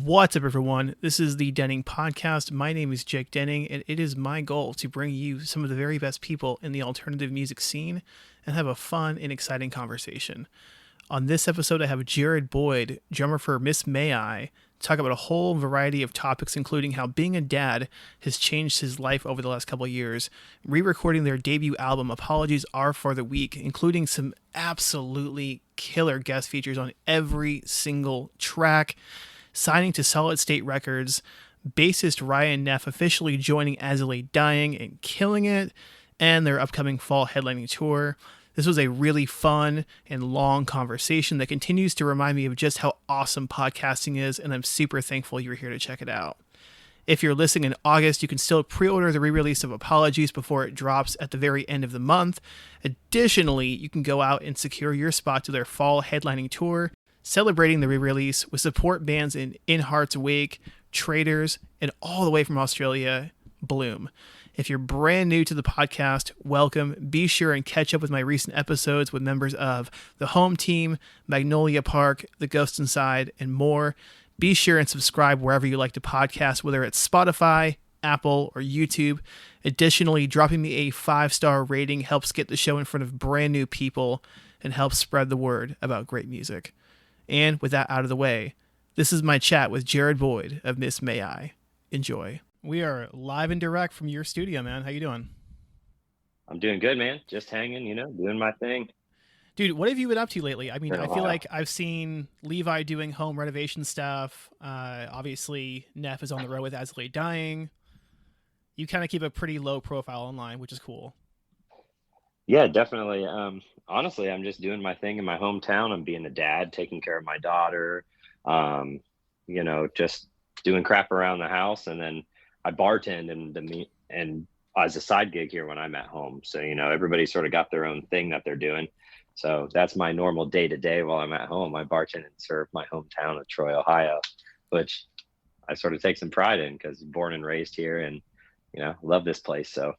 What's up, everyone? This is the Denning Podcast. My name is Jake Denning, and it is my goal to bring you some of the very best people in the alternative music scene and have a fun and exciting conversation. On this episode, I have Jerod Boyd, drummer for Miss May I, talk about a whole variety of topics, including how being a dad has changed his life over the last couple of years, re-recording their debut album, Apologies Are for the Weak, including some absolutely killer guest features on every single track, signing to Solid State Records, bassist Ryan Neff officially joining As I Lay Dying and killing it, and their upcoming fall headlining tour. This was a really fun and long conversation that continues to remind me of just how awesome podcasting is, and I'm super thankful you're here to check it out. If you're listening in August, you can still pre-order the re-release of Apologies before it drops at the very end of the month. Additionally, you can go out and secure your spot to their fall headlining tour, celebrating the re-release with support bands in Heart's Wake, Traitors, and all the way from Australia, Bloom. If you're brand new to the podcast, welcome. Be sure and catch up with my recent episodes with members of the Home Team, Magnolia Park, The Ghost Inside, and more. Be sure and subscribe wherever you like to podcast, whether it's Spotify, Apple, or YouTube. Additionally, dropping me a 5-star rating helps get the show in front of brand new people and helps spread the word about great music. And with that out of the way, this is my chat with Jerod Boyd of Miss May I. Enjoy. We are live and direct from your studio, man. How you doing? I'm doing good, man. Just hanging, doing my thing. Dude, what have you been up to lately? I mean, I feel like I've seen Levi doing home renovation stuff. Obviously, Neff is on the road with As I Lay Dying. You kind of keep a pretty low profile online, which is cool. Yeah, definitely. Honestly, I'm just doing my thing in my hometown. I'm being a dad, taking care of my daughter, just doing crap around the house. And then I bartend and as a side gig here when I'm at home. So, everybody sort of got their own thing that they're doing. So that's my normal day to day while I'm at home. I bartend and serve my hometown of Troy, Ohio, which I sort of take some pride in because born and raised here and, love this place. So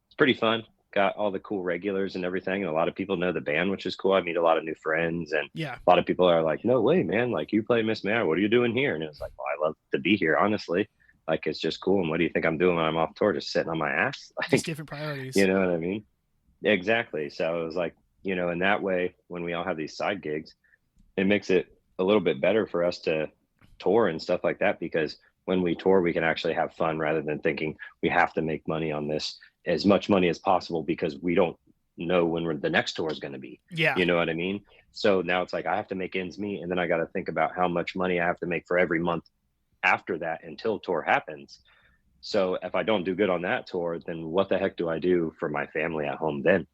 it's pretty fun. Got all the cool regulars and everything. And a lot of people know the band, which is cool. I meet a lot of new friends and yeah, a lot of people are like, no way, man. Like you play Miss May, what are you doing here? And it was like, well, I love to be here, honestly. Like, it's just cool. And what do you think I'm doing when I'm off tour? Just sitting on my ass? Like, just different priorities. You know what I mean? Exactly. So it was like, in that way, when we all have these side gigs, it makes it a little bit better for us to tour and stuff like that, because when we tour, we can actually have fun rather than thinking we have to make money on this, as much money as possible, because we don't know when the next tour is going to be. Yeah. You know what I mean? So now it's like I have to make ends meet, and then I got to think about how much money I have to make for every month after that until tour happens. So if I don't do good on that tour, then what the heck do I do for my family at home then?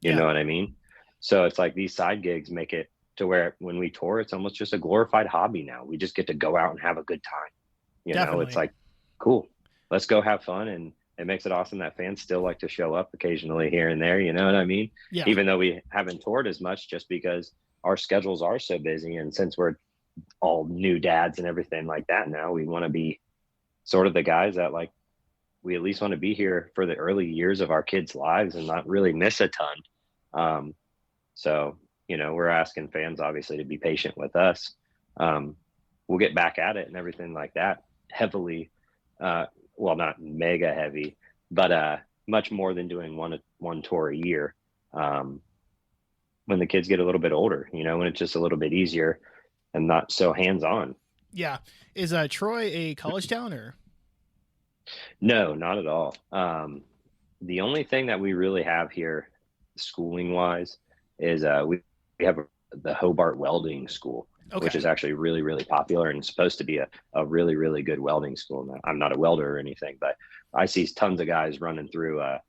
You know what I mean? So it's like these side gigs make it to where when we tour, it's almost just a glorified hobby now. We just get to go out and have a good time. Definitely. It's like, cool, let's go have fun. And it makes it awesome that fans still like to show up occasionally here and there. You know what I mean? Yeah. Even though we haven't toured as much, just because our schedules are so busy. And since we're all new dads and everything like that now, we want to be sort of the guys that like, we at least want to be here for the early years of our kids' lives and not really miss a ton. So, we're asking fans obviously to be patient with us. We'll get back at it and everything like that heavily, well, not mega heavy, but much more than doing one tour a year. When the kids get a little bit older, when it's just a little bit easier and not so hands-on. Yeah. Is Troy a college town or? No, not at all. The only thing that we really have here schooling wise is we have the Hobart Welding School, which is actually really, really popular and supposed to be a really, really good welding school. Now, I'm not a welder or anything, but I see tons of guys running through, I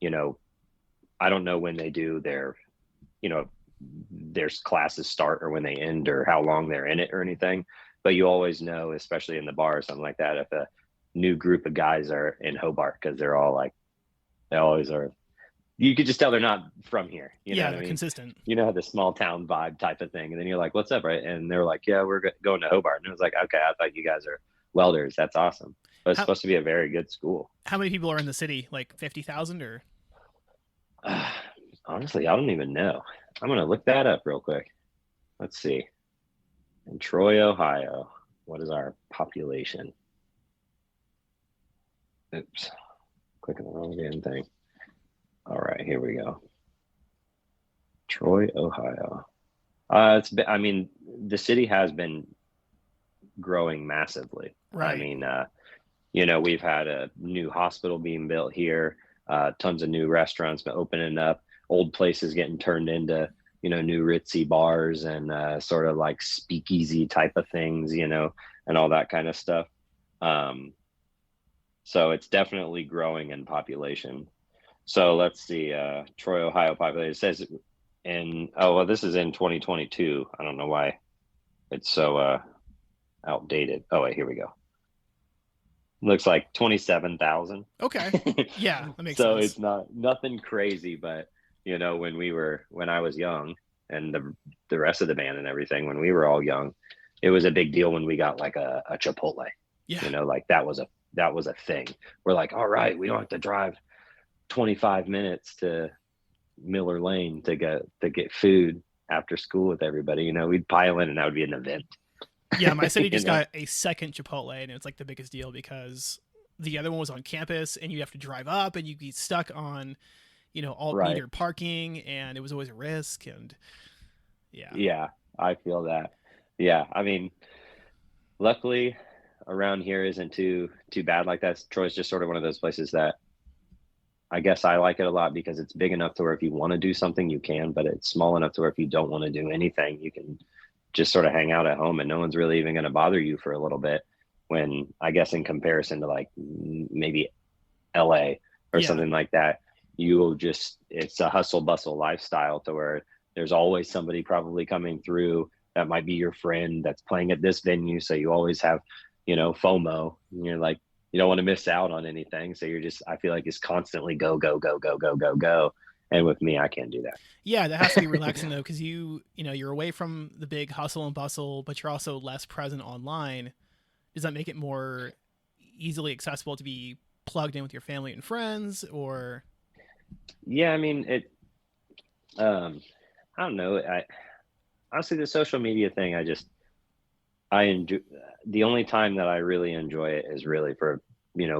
don't know when they do their classes start or when they end or how long they're in it or anything, but you always know, especially in the bar or something like that, if a new group of guys are in Hobart, because they're all like, they always are. You could just tell they're not from here. You know what I mean? Consistent. The small town vibe type of thing. And then you're like, what's up, right? And they're like, yeah, we're going to Hobart. And it was like, okay, I thought you guys are welders. That's awesome. But it's supposed to be a very good school. How many people are in the city? Like 50,000 or? Honestly, I don't even know. I'm going to look that up real quick. Let's see. In Troy, Ohio, what is our population? Oops, clicking the wrong damn thing. All right, here we go. Troy, Ohio. It's been, I mean, the city has been growing massively. I Right. mean, we've had a new hospital being built here, tons of new restaurants been opening up, old places getting turned into, new ritzy bars and sort of like speakeasy type of things, and all that kind of stuff. Um, so it's definitely growing in population. So let's see, Troy, Ohio population. It says oh, well, this is in 2022. I don't know why it's so outdated. Oh, wait, here we go. Looks like 27,000. Okay. Yeah, that makes So sense. it's nothing crazy, but when I was young, and the rest of the band and everything, when we were all young, it was a big deal when we got like a Chipotle. Yeah. Like that was a thing. We're like, all right, we don't have to drive 25 minutes to Miller Lane to get food after school with everybody. We'd pile in and that would be an event. Yeah, my city you just know, got a second Chipotle, and it's like the biggest deal because the other one was on campus, and you have to drive up, and you get stuck on, alt right. meter parking, and it was always a risk. And yeah, Yeah, I feel that. Yeah, I mean, luckily around here isn't too bad like that. Troy's just sort of one of those places that I guess I like it a lot because it's big enough to where if you want to do something, you can, but it's small enough to where if you don't want to do anything, you can just sort of hang out at home and no one's really even going to bother you for a little bit. When I guess in comparison to like maybe LA or yeah, something like that, it's a hustle bustle lifestyle to where there's always somebody probably coming through that might be your friend that's playing at this venue. So you always have, FOMO. You're like, you don't want to miss out on anything. So I feel like it's constantly go, go, go, go, go, go, go. And with me, I can't do that. yeah. That has to be relaxing though, because you're away from the big hustle and bustle, but you're also less present online. Does that make it more easily accessible to be plugged in with your family and friends, or? Yeah, I mean, um, I don't know. Honestly, the social media thing, I enjoy. The only time that I really enjoy it is really for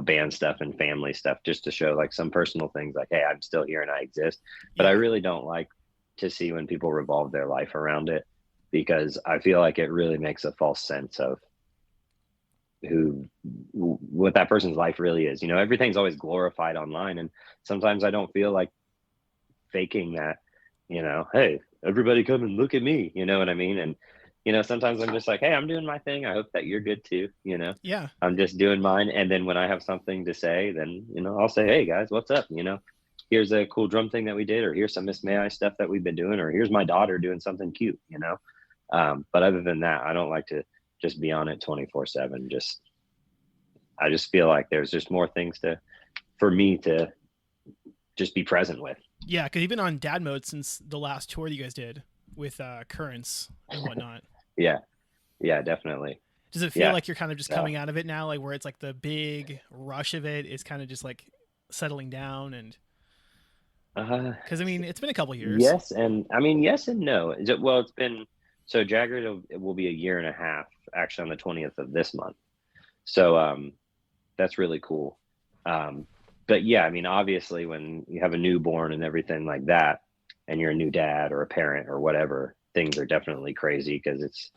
band stuff and family stuff, just to show like some personal things, like, hey, I'm still here and I exist. But I Yeah, really don't like to see when people revolve their life around it, because I feel like it really makes a false sense of who what that person's life really is. Everything's always glorified online, and sometimes I don't feel like faking that, hey, everybody come and look at me, you know what I mean? And, sometimes I'm just like, hey, I'm doing my thing. I hope that you're good too, yeah, I'm just doing mine. And then when I have something to say, then, I'll say, hey guys, what's up? Here's a cool drum thing that we did, or here's some Miss May I stuff that we've been doing, or here's my daughter doing something cute. But other than that, I don't like to just be on it 24/7. I just feel like there's just more things for me to just be present with. yeah. Because you've been on dad mode since the last tour that you guys did with Currents and whatnot. Yeah. Yeah, definitely. Does it feel Yeah. like you're kind of just So, coming out of it now, like where it's like the big rush of it is kind of just like settling down? And uh, because I mean, it's been a couple years. yes, and I mean yes and no. Well, it's been so Jagger. It will be a year and a half actually on the 20th of this month. So that's really cool. Um, but yeah, I mean, obviously, when you have a newborn and everything like that, and you're a new dad or a parent or whatever, things are definitely crazy because it's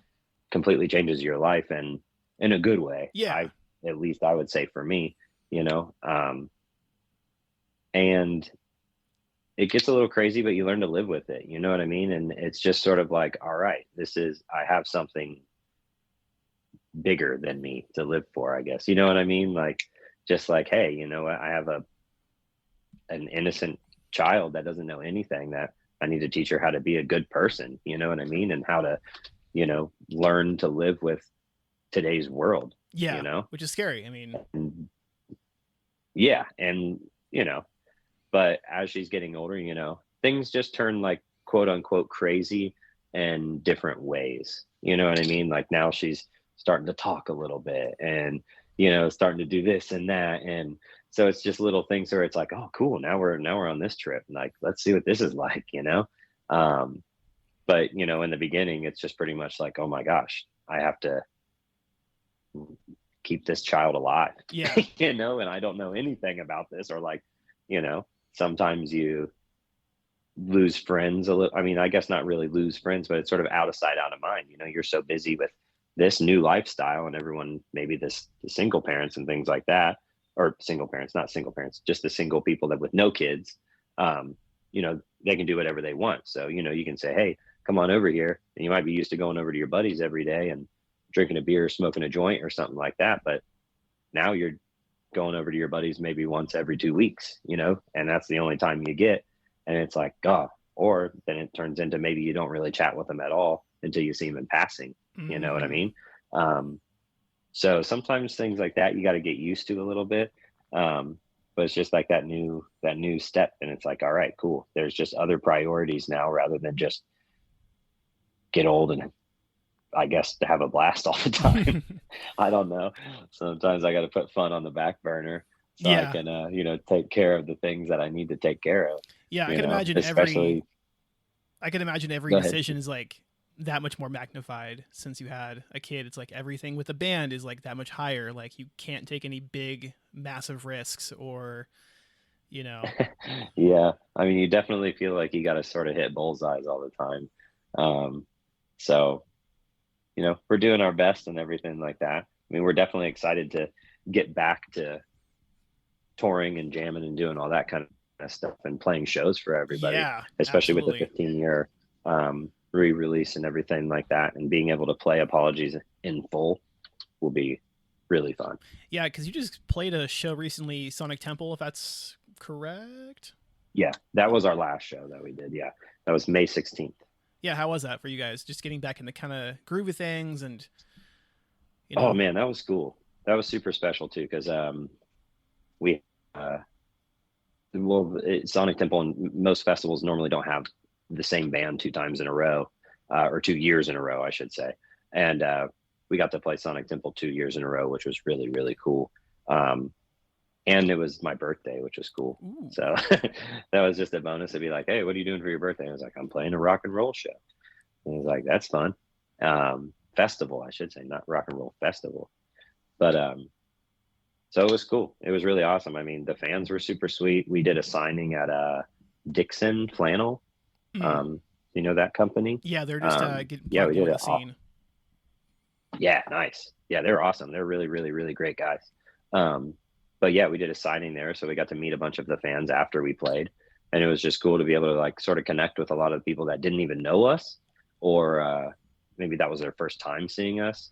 completely changes your life, and in a good way. Yeah, At least I would say for me, and it gets a little crazy, but you learn to live with it. You know what I mean? And it's just sort of like, all right, I have something bigger than me to live for, I guess. You know what I mean? Like, just like, hey, I have an innocent child that doesn't know anything, that I need to teach her how to be a good person. You know what I mean? And how to, learn to live with today's world, you yeah, know? which is scary. I mean, And yeah. And, but as she's getting older, things just turn like quote unquote crazy in different ways. You know what I mean? Like now she's starting to talk a little bit and, starting to do this and that. And so it's just little things where it's like, oh, cool. Now we're on this trip. Like, let's see what this is like. But in the beginning, it's just pretty much like, oh my gosh, I have to keep this child alive, Yeah. you know, and I don't know anything about this, or like, you know, sometimes you lose friends a little. I mean, I guess not really lose friends, but it's sort of out of sight, out of mind. You know, you're so busy with this new lifestyle, and everyone, maybe the single parents and things like that, or single parents, not single parents, just the single people that with no kids, um, you know, they can do whatever they want. So, you know, you can say, hey, come on over here. And you might be used to going over to your buddies every day and drinking a beer, smoking a joint or something like that. But now you're going over to your buddies maybe once every 2 weeks, you know, and that's the only time you get. And it's like, God, or then it turns into maybe you don't really chat with them at all until you see them in passing. You know what I mean? Um, so sometimes things like that you got to get used to a little bit. But it's just like that new step, and it's like, all right, cool. There's just other priorities now rather than just get old and I guess to have a blast all the time. I don't know. Sometimes I got to put fun on the back burner so I Yeah. can, you know, take care of the things that I need to take care of. Yeah. You know, especially. I can imagine every Go ahead. decision is like that much more magnified since you had a kid. It's like everything with the band is like that much higher. Like you can't take any big, massive risks or, you know. Yeah, I mean, you definitely feel like you got to sort of hit bullseyes all the time. So, you know, we're doing our best and everything like that. I mean, we're definitely excited to get back to touring and jamming and doing all that kind of stuff and playing shows for everybody, Yeah, especially with the absolutely. 15-year re-release and everything like that. And being able to play Apologies in full will be really fun. Yeah, because you just played a show recently, Sonic Temple, if that's correct. Yeah, that was our last show that we did. Yeah, that was May 16th. Yeah, how was that for you guys? Just getting back in the kind of groove of things and, you Oh know. man, that was cool. That was super special too, because we uh, Sonic Temple and most festivals normally don't have the same band 2 times in a row, or 2 years in a row, I should say. And we got to play Sonic Temple 2 years in a row, which was really, really cool. Um, and it was my birthday, which was cool. Ooh. So that was just a bonus to be like, hey, what are you doing for your birthday? And I was like, I'm playing a rock and roll show. And I was like, that's fun. Festival, I should say, not rock and roll festival. But so it was cool. It was really awesome. I mean, the fans were super sweet. We did a signing at Dixon Flannel. You know that company? Yeah, they're just getting Yeah, we plugged in did with it. the scene. Yeah, nice. Yeah, they're awesome. They're really, really, really great guys. But yeah, we did a signing there, so we got to meet a bunch of the fans after we played, and it was just cool to be able to like sort of connect with a lot of people that didn't even know us, or maybe that was their first time seeing us,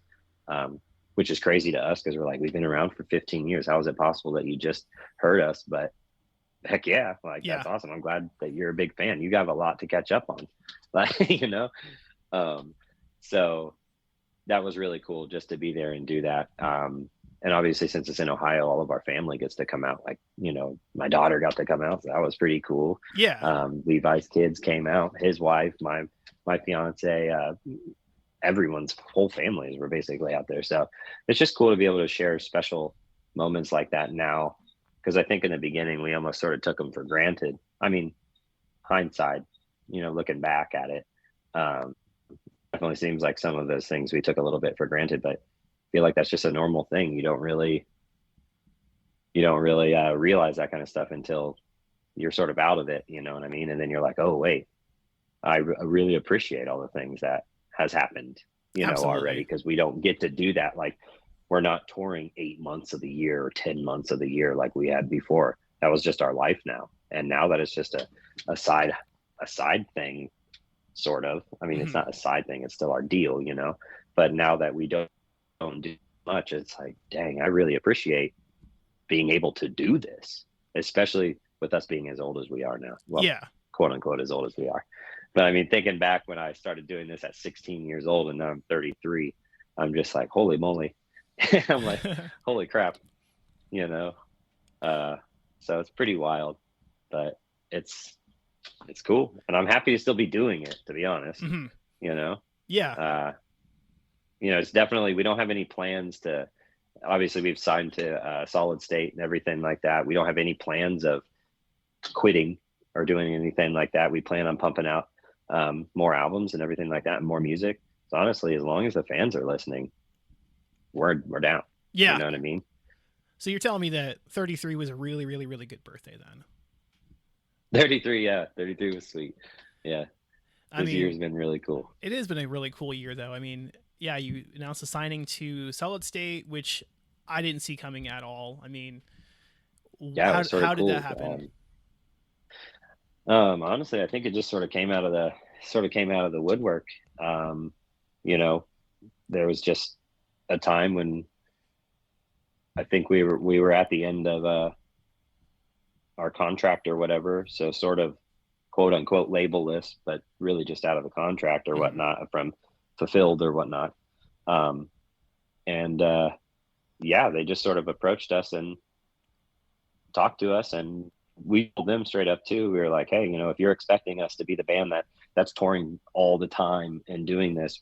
which is crazy to us because we're like, we've been around for 15 years. How is it possible that you just heard us? But heck yeah, like Yeah. that's awesome. I'm glad that you're a big fan. You have a lot to catch up on, like you know. So that was really cool just to be there and do that. And obviously, since it's in Ohio, all of our family gets to come out. Like, you know, my daughter got to come out, so that was pretty cool. Yeah. Levi's kids came out. His wife, my fiance, everyone's whole families were basically out there. So it's just cool to be able to share special moments like that now, because I think in the beginning we almost sort of took them for granted. I mean, hindsight, you know, looking back at it, definitely seems like some of those things we took a little bit for granted, but I feel like that's just a normal thing. You don't really realize that kind of stuff until you're sort of out of it, you know what I mean? And then you're like, oh wait, I really appreciate all the things that has happened, you know, already, Absolutely. because we don't get to do that. Like, we're not touring 8 months of the year or 10 months of the year like we had before. That was just our life now. And now that it's just a side thing, sort of. I mean, it's not a side thing, it's still our deal, you know. But now that we don't do much, it's like, dang, I really appreciate being able to do this, especially with us being as old as we are now. Well, Yeah. quote unquote as old as we are. But I mean, thinking back when I started doing this at 16 years old and now I'm 33, I'm just like, holy moly. I'm like, holy crap, you know. So it's pretty wild, but it's cool, and I'm happy to still be doing it, to be honest. You know. Yeah. You know, it's definitely, we don't have any plans to, obviously we've signed to Solid State and everything like that. We don't have any plans of quitting or doing anything like that. We plan on pumping out more albums and everything like that, and more music. So honestly, as long as the fans are listening, we're down. You Yeah. know what I mean? So you're telling me that 33 was a really, really, really good birthday then? 33, yeah, 33 was sweet. Yeah, I this mean, year's been really cool. it has been a really cool year, though. I mean, yeah, you announced the signing to Solid State, which I didn't see coming at all. I mean, Yeah, it was sort of how did that cool. happen? Honestly, I think it just sort of came out of the woodwork. Um, you know, there was just a time when I think we were at the end of our contract or whatever, so sort of quote unquote labelless, but really just out of the contract or Mm-hmm. whatnot from fulfilled or whatnot. Um, and yeah, they just sort of approached us and talked to us, and we told them straight up too. We were like, hey, if you're expecting us to be the band that's touring all the time and doing this,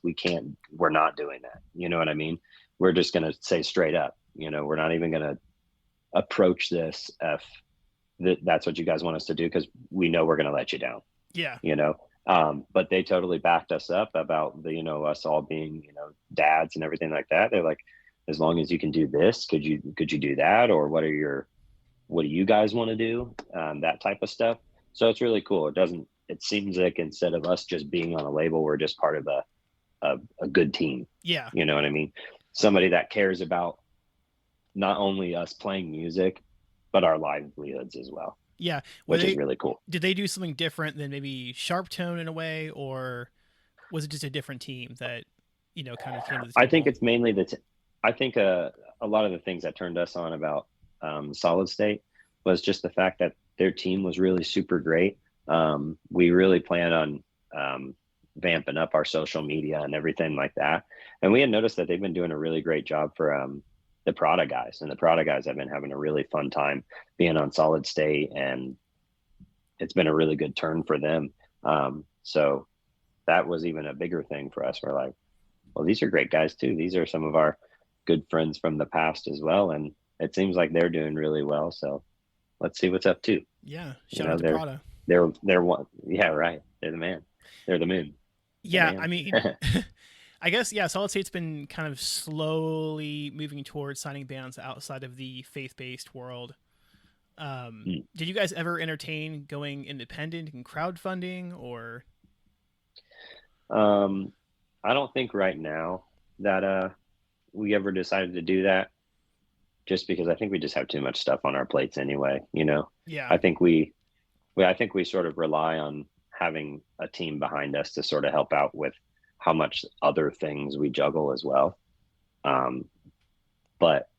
we're not doing that. You know what I mean? We're just going to say straight up, we're not even going to approach this if that's what you guys want us to do, because we know we're going to let you down, Yeah. you know. But they totally backed us up about the us all being dads and everything like that. They're like, as long as you can do this, could you do that, or what do you guys want to do, that type of stuff. So it's really cool. It seems like instead of us just being on a label, we're just part of a good team. Yeah. You know what I mean? Somebody that cares about not only us playing music, but our livelihoods as well, Yeah. which is really cool. Did they do something different than maybe Sharp Tone in a way, or was it just a different team that kind of came to the I think table? it's mainly I think a lot of the things that turned us on about Solid State was just the fact that their team was really super great. We really plan on vamping up our social media and everything like that. And we had noticed that they've been doing a really great job for the Prada guys. And the Prada guys have been having a really fun time being on Solid State. And it's been a really good turn for them. So that was even a bigger thing for us. We're like, well, these are great guys too. These are some of our good friends from the past as well. And it seems like they're doing really well. So let's see what's up too. Yeah. You Shout out know, to Prada. they're one. Yeah, right. They're the man. They're the moon. The Yeah. I man. mean, I guess, yeah, Solid State's been kind of slowly moving towards signing bands outside of the faith based world. Did you guys ever entertain going independent and crowdfunding, or? um, I don't think right now that we ever decided to do that, just because I think we just have too much stuff on our plates anyway. Yeah. I think we sort of rely on having a team behind us to sort of help out with how much other things we juggle as well. Um, but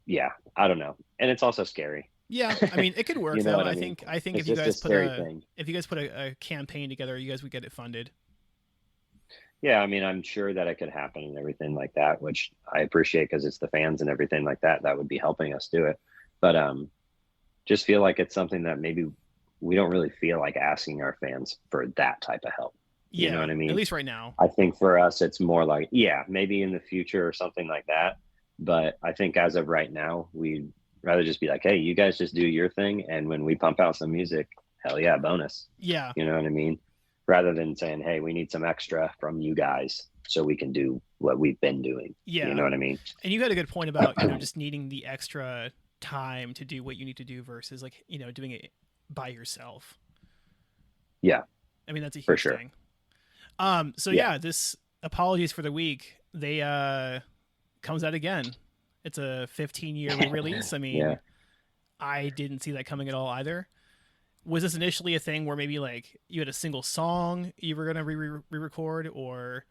yeah, I don't know. And it's also scary. Yeah, I mean, it could work You know though. what I mean? I think It's just a scary thing. if you guys put a campaign together, you guys would get it funded. Yeah, I mean, I'm sure that it could happen and everything like that, which I appreciate because it's the fans and everything like that that would be helping us do it. But just feel like it's something that maybe we don't really feel like asking our fans for that type of help. You know Yeah, what I at mean? least right now. I think for us, it's more like, yeah, maybe in the future or something like that. But I think as of right now, we'd rather just be like, hey, you guys just do your thing. And when we pump out some music, hell yeah, bonus. Yeah, You know what I mean? Rather than saying, hey, we need some extra from you guys so we can do what we've been doing. You yeah. know what I mean? And you had a good point about just needing the extra time to do what you need to do versus like doing it by yourself. Yeah, I mean, that's a for huge sure. thing. So Yeah. yeah, this apologies for the week. They comes out again. It's a 15-year re-release. I Yeah. mean, I didn't see that coming at all either. Was this initially a thing where maybe like you had a single song you were gonna re-record, or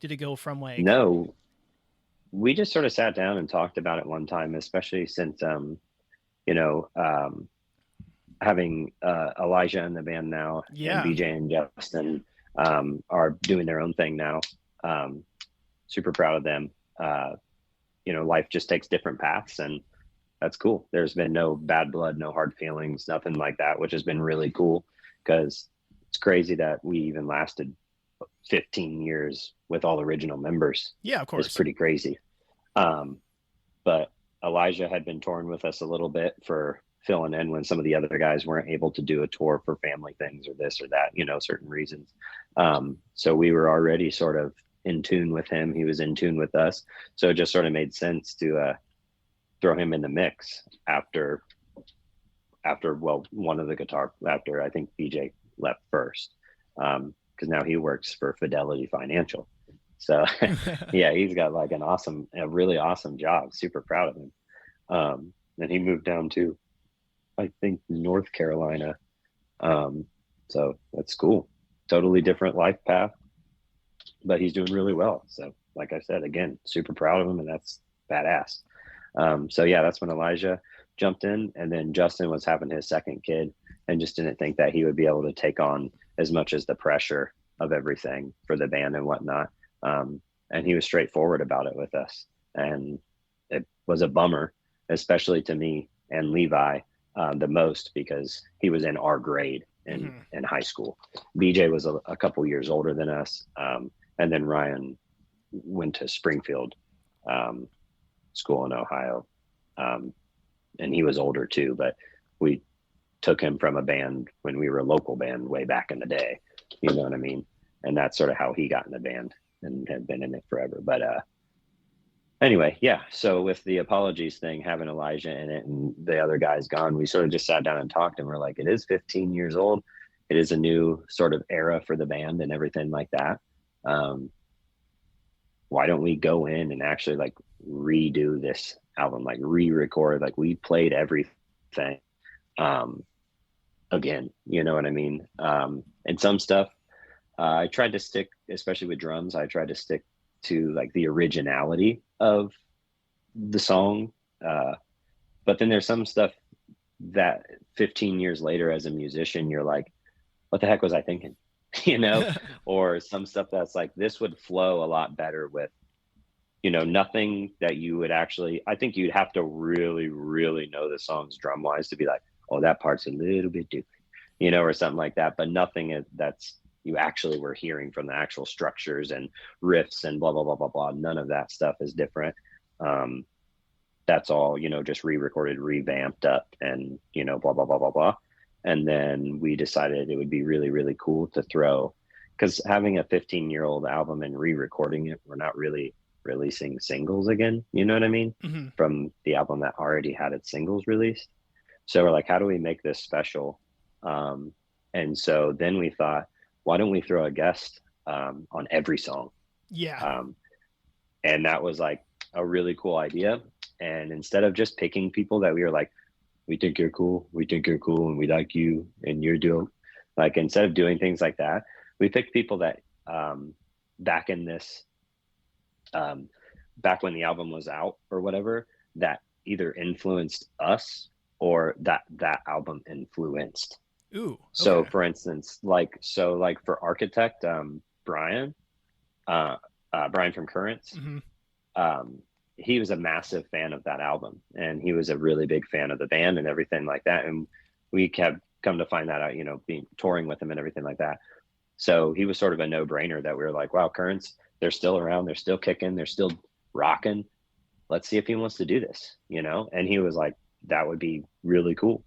did it go from like? No, we just sort of sat down and talked about it one time, especially since, you know, having Elijah in the band now, and Yeah, BJ and Justin are doing their own thing now. Um, Super proud of them. Life just takes different paths, and that's cool. There's been no bad blood, no hard feelings, nothing like that, which has been really cool, because it's crazy that we even lasted 15 years with all original members. yeah, of Is course. pretty crazy. Um, but Elijah had been touring with us a little bit for filling in when some of the other guys weren't able to do a tour for family things or this or that, certain reasons. So we were already sort of in tune with him. He was in tune with us. So it just sort of made sense to throw him in the mix after one of the guitar after I think BJ left first, because now he works for Fidelity Financial. So yeah, he's got like a really awesome job. Super proud of him. And he moved down to, I think, North Carolina. So that's cool. Totally different life path, but he's doing really well. So like I said, again, super proud of him, and that's badass. So yeah, that's when Elijah jumped in, and then Justin was having his second kid and just didn't think that he would be able to take on as much as the pressure of everything for the band and whatnot. And he was straightforward about it with us. And it was a bummer, especially to me and Levi, the most, because he was in our grade in high school. BJ was a couple years older than us. And then Ryan went to Springfield school in Ohio. And he was older too, but we took him from a band when we were a local band way back in the day. You know what I mean? And that's sort of how he got in the band and had been in it forever. But anyway, yeah. So with the Apologies thing, having Elijah in it and the other guys gone, we sort of just sat down and talked, and we're like, it is 15 years old. It is a new sort of era for the band and everything like that. Why don't we go in and actually like redo this album, like re-record, like we played everything again, you know what I mean? And some stuff I tried to stick, especially with drums, I tried to stick to like the originality of the song. But then there's some stuff that 15 years later as a musician, you're like, what the heck was I thinking? You know, or some stuff that's like, this would flow a lot better with, you know, nothing that you would actually, I think you'd have to really, really know the songs drum wise to be like, oh, that part's a little bit different, you know, or something like that. But nothing that's you actually were hearing from the actual structures and riffs and blah, blah, blah, blah, blah. None of that stuff is different. That's all, you know, just re-recorded, revamped up and, you know, blah, blah, blah, blah, blah. And then we decided it would be really, really cool to throw, because having a 15-year-old album and re-recording it, we're not really releasing singles again. You know what I mean? From the album that already had its singles released. So we're like, how do we make this special? And so then we thought, why don't we throw a guest on every song? Yeah. And that was like a really cool idea. And instead of just picking people that we were like, we think you're cool, and we like you, and you're dope. Like, instead of doing things like that, we picked people that back in this, back when the album was out or whatever, that either influenced us or that album influenced. Ooh. Okay. So for instance, like for Architect, Brian from Currents, he was a massive fan of that album, and he was a really big fan of the band and everything like that. And we kept come to find that out, you know, being touring with him and everything like that. So he was sort of a no-brainer that we were like, wow, Currents, they're still around, they're still kicking, they're still rocking. Let's see if he wants to do this, you know? And he was like, that would be really cool.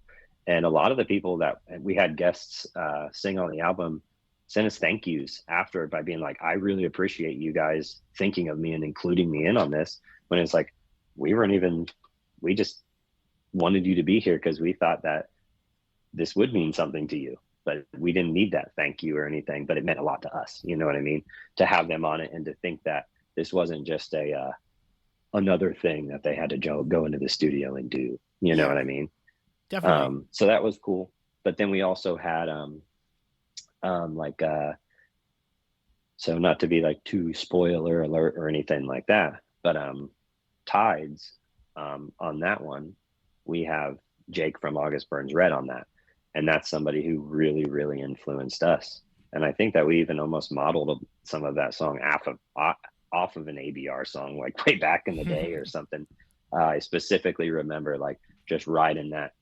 And a lot of the people that we had guests sing on the album sent us thank yous after by being like, I really appreciate you guys thinking of me and including me in on this. When it's like, we just wanted you to be here because we thought that this would mean something to you, but we didn't need that thank you or anything, but it meant a lot to us. You know what I mean? To have them on it and to think that this wasn't just another thing that they had to go into the studio and do, you know what I mean? Definitely. So that was cool. But then we also had, so not to be like too spoiler alert or anything like that, but, Tides, on that one, we have Jake from August Burns Red on that. And that's somebody who really, really influenced us. And I think that we even almost modeled some of that song off of an ABR song, like way back in the day or something. I specifically remember like just riding that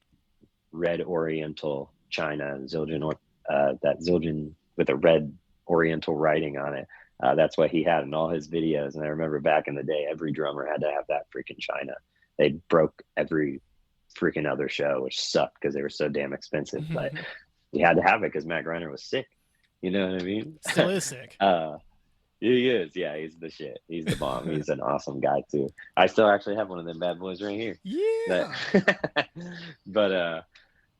red Oriental China Zildjian, or that Zildjian with a red Oriental writing on it. That's what he had in all his videos. And I remember back in the day, every drummer had to have that freaking China. They broke every freaking other show, which sucked because they were so damn expensive. But you had to have it because Matt Greiner was sick. You know what I mean? Still is sick. He is. Yeah, he's the shit. He's the bomb. He's an awesome guy too. I still actually have one of them bad boys right here. That, Yeah. but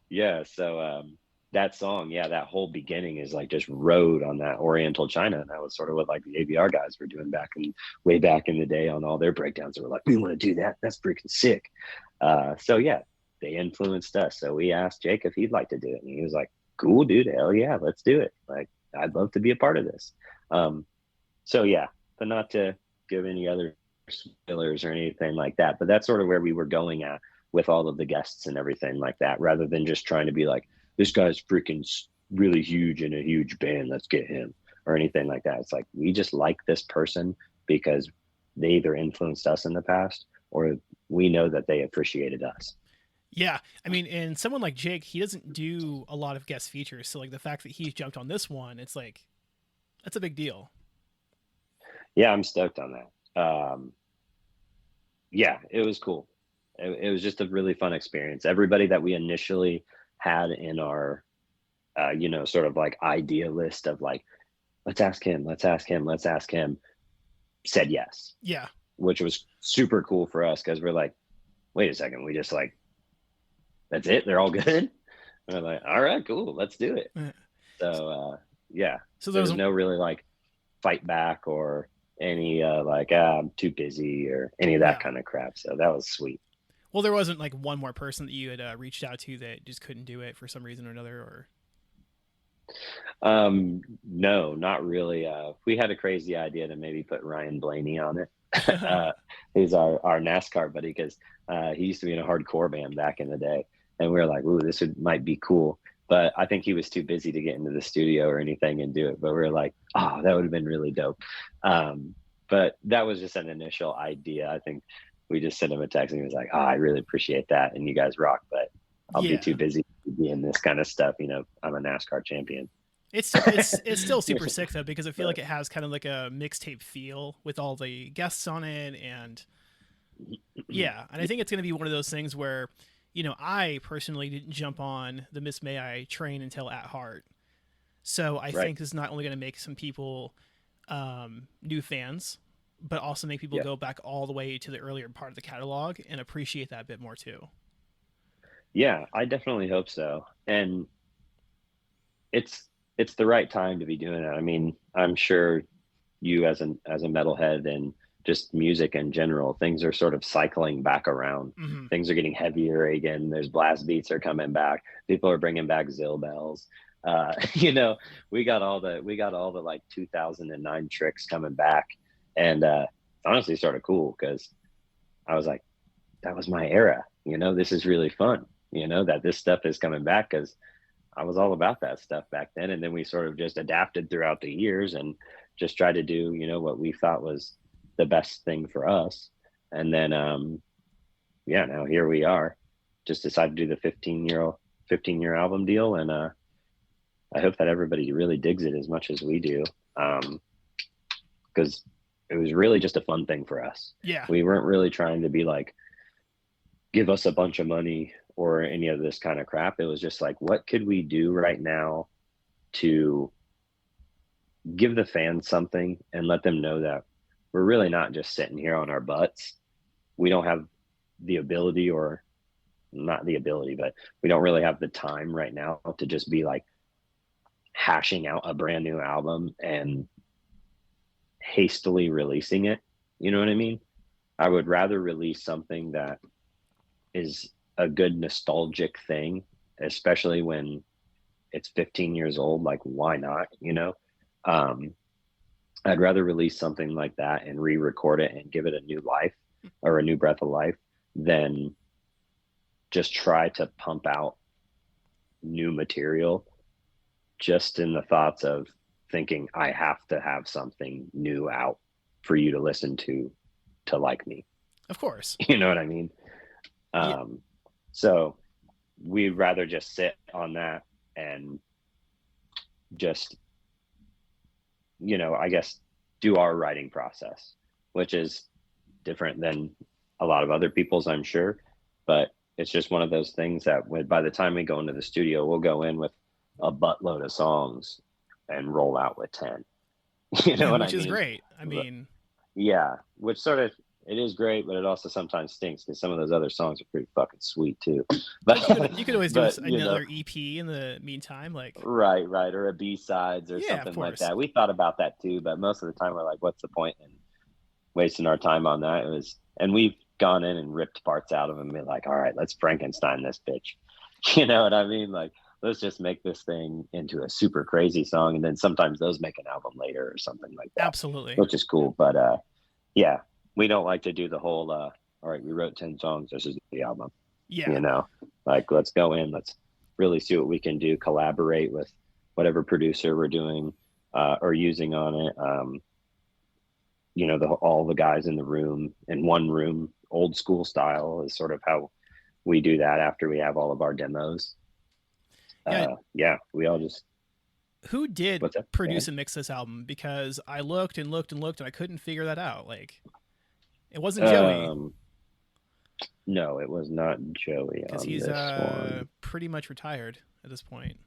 yeah. So that song, yeah, that whole beginning is like just rode on that Oriental China, and that was sort of what like the AVR guys were doing way back in the day on all their breakdowns. They were like, we want to do that. That's freaking sick. So yeah, they influenced us. So we asked Jake if he'd like to do it, and he was like, cool, dude. Hell yeah, let's do it. Like, I'd love to be a part of this. So yeah, but not to give any other spoilers or anything like that. But that's sort of where we were going at with all of the guests and everything like that, rather than just trying to be like, this guy's freaking really huge in a huge band, let's get him, or anything like that. It's like, we just like this person because they either influenced us in the past or we know that they appreciated us. Yeah, I mean, and someone like Jake, he doesn't do a lot of guest features, so like the fact that he's jumped on this one, it's like that's a big deal. Yeah, I'm stoked on that. Yeah, it was cool. It was just a really fun experience. Everybody that we initially had in our, sort of like idea list of like, let's ask him, let's ask him, let's ask him, said yes, Yeah, which was super cool for us because we're like, wait a second, we just like, that's it, they're all good. And we're like, all right, cool, let's do it. uh, So yeah, so there there was was no really like fight back or any like I'm too busy or any of that yeah. kind of crap. So that was sweet. Well, there wasn't like one more person that you had reached out to that just couldn't do it for some reason or another, or No, not really. We had a crazy idea to maybe put Ryan Blaney on it. He's our NASCAR buddy because he used to be in a hardcore band back in the day, and we were like, "Ooh, might be cool." But I think he was too busy to get into the studio or anything and do it. But we were like, "Oh, that would have been really dope." But that was just an initial idea. I think we just sent him a text and he was like, "Oh, I really appreciate that, and you guys rock, but I'll be too yeah. busy to be in this kind of stuff. I'm a NASCAR champion." It's still super sick though because I feel But like it has kind of like a mixtape feel with all the guests on it, and yeah, and I think it's going to be one of those things where, I personally didn't jump on the Miss May I train until At Heart, so I right, think this is not only going to make some people new fans, but also make people yeah, go back all the way to the earlier part of the catalog and appreciate that a bit more too. yeah, I definitely hope so. And it's it's the right time to be doing it. I mean, I'm sure you as a metalhead and just music in general, things are sort of cycling back around. Mm-hmm. Things are getting heavier again. There's blast beats are coming back. People are bringing back Zill bells. You know, we got all the like 2009 tricks coming back, and it's honestly sort of cool because I was like, that was my era. This is really fun. That this stuff is coming back because I was all about that stuff back then. And then we sort of just adapted throughout the years and just tried to do, what we thought was the best thing for us. And then, yeah, now here we are. Just decided to do the 15-year album deal. And I hope that everybody really digs it as much as we do. Because it was really just a fun thing for us. Yeah, We weren't really trying to be like, give us a bunch of money or any of this kind of crap. It was just like, what could we do right now to give the fans something and let them know that we're really not just sitting here on our butts. We don't have the ability, or not the ability, but we don't really have the time right now to just be like hashing out a brand new album and hastily releasing it. You know what I mean? I would rather release something that is a good nostalgic thing, especially when it's 15 years old. Like, why not? Um, I'd rather release something like that and re-record it and give it a new life or a new breath of life than just try to pump out new material just in the thoughts of thinking I have to have something new out for you to listen to like me. of course. You know what I mean? Yeah, Um, so we'd rather just sit on that and just, I guess, do our writing process, which is different than a lot of other people's, I'm sure. But it's just one of those things that by the time we go into the studio, we'll go in with a buttload of songs and roll out with 10. You know what I which is mean? great. I But, mean, yeah, which sort of it is great, but it also sometimes stinks because some of those other songs are pretty fucking sweet too. but But you could always do but another EP in the meantime. Like, right, or a B sides or yeah, of something like course. that. We thought about that too, but most of the time we're like, what's the point in wasting our time on that? It was, and we've gone in and ripped parts out of them and been like, all right, let's Frankenstein this bitch. You know what I mean? Like, let's just make this thing into a super crazy song, and then sometimes those make an album later or something like that, Absolutely. which is cool. But yeah, we don't like to do the whole. All right, we wrote 10 songs. This is the album. Yeah. You know, like let's go in. Let's really see what we can do. Collaborate with whatever producer we're doing or using on it. You know, all the guys in the room in one room, old school style is sort of how we do that after we have all of our demos. Yeah. Yeah, we all just Who did what's up, produce man? and mix this album? Because I looked and looked and looked and I couldn't figure that out. Like, it wasn't Joey Um, no, it was not Joey because on he's this one. pretty much retired at this point.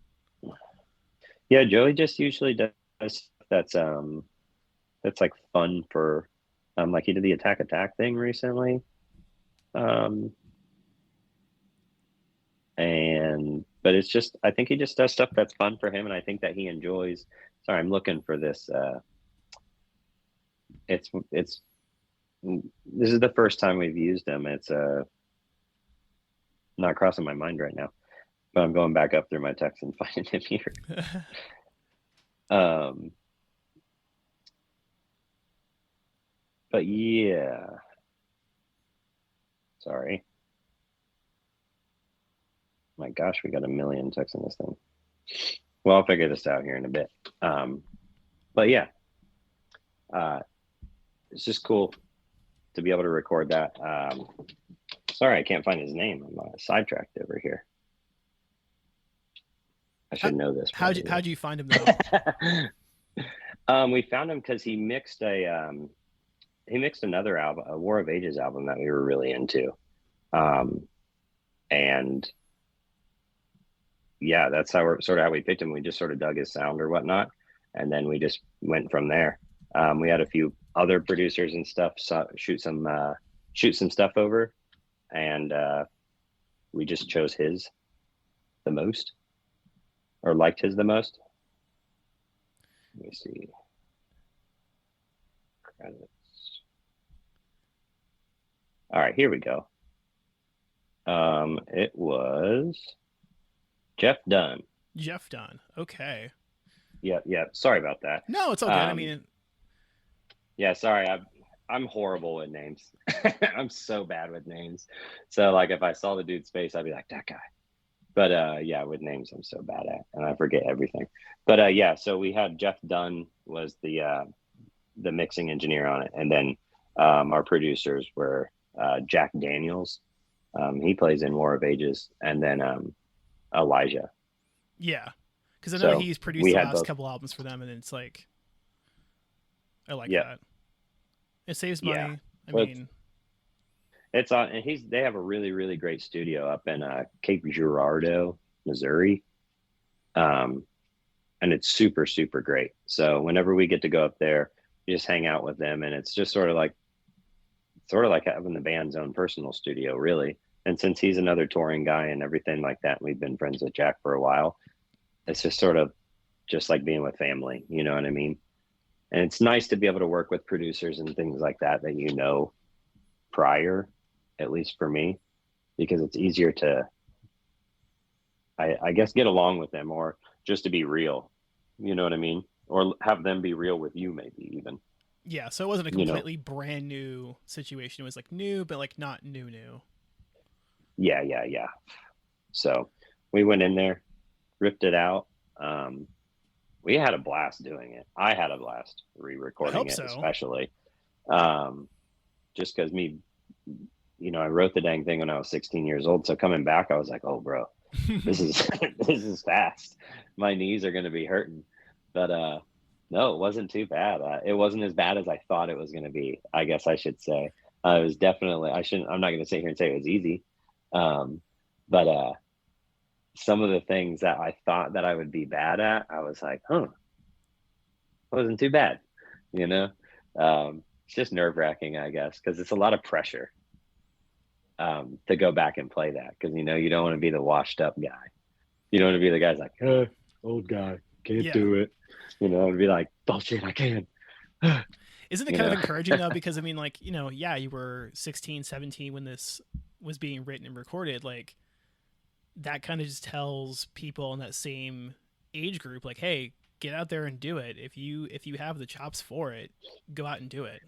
Yeah, Joey just usually does stuff that's like fun for like he did the Attack thing recently. Um and but it's just I think he just does stuff that's fun for him and I think that he enjoys. Sorry, I'm looking for this it's this is the first time we've used him. It's not crossing my mind right now, but I'm going back up through my text and finding him here. um but yeah, sorry. My gosh, we got a million texts in this thing. Well, I'll figure this out here in a bit. But yeah, uh, it's just cool to be able to record that. Sorry, I can't find his name. I'm sidetracked over here. I how, should know this probably. how'd you find him though? We found him because he mixed another album, a War of Ages album that we were really into, and yeah, that's how we picked him. We just sort of dug his sound or whatnot, and then we just went from there. We had a few other producers and stuff shoot some stuff over, and we just chose his the most or liked his the most. Let me see credits. All right, here we go. It was Jeff Dunn. Jeff Dunn. Okay. Yeah. Sorry about that. No, it's all good. I mean, Yeah, sorry. I'm horrible with names. I'm so bad with names. So like if I saw the dude's face, I'd be like, that guy. But yeah, with names I'm so bad at and I forget everything. But yeah, so we had Jeff Dunn was the mixing engineer on it. And then our producers were Jack Daniels. He plays in War of Ages, and then Elijah. yeah, because I know So he's produced we the had last both. couple albums for them, and it's like I like Yep. that. It saves Yeah. money. I Well, mean, it's on, and they have a really great studio up in Cape Girardeau, Missouri, um, and it's super great. So whenever we get to go up there, we just hang out with them, and it's just sort of like having the band's own personal studio, really. And since he's another touring guy and everything like that, we've been friends with Jack for a while. It's just sort of just like being with family, you know what I mean? And it's nice to be able to work with producers and things like that you know prior, at least for me, because it's easier to, I guess, get along with them or just to be real, you know what I mean? Or have them be real with you, maybe even, yeah. So it wasn't a you know? completely brand new situation. It was like new, but like not new. Yeah. So we went in there, ripped it out. We had a blast doing it. I had a blast I re-recording hope it, so. especially just because I wrote the dang thing when I was 16 years old. So coming back, I was like, oh, bro, this is this is fast. My knees are going to be hurting. But no, it wasn't too bad. It wasn't as bad as I thought it was going to be, I guess I should say. It was definitely, I'm not going to sit here and say it was easy. But some of the things that I thought that I would be bad at, I was like, huh, it wasn't too bad. you know. It's just nerve wracking, I guess, because it's a lot of pressure to go back and play that, because you don't want to be the washed up guy. You don't want to be the guy's like, old guy, can't Yeah. do it. And be like, bullshit, I can. Isn't it you kind of know. encouraging though? Because I mean, like, yeah, you were 16, 17 when this was being written and recorded. Like, that kind of just tells people in that same age group, like, hey, get out there and do it. If you have the chops for it, go out and do it.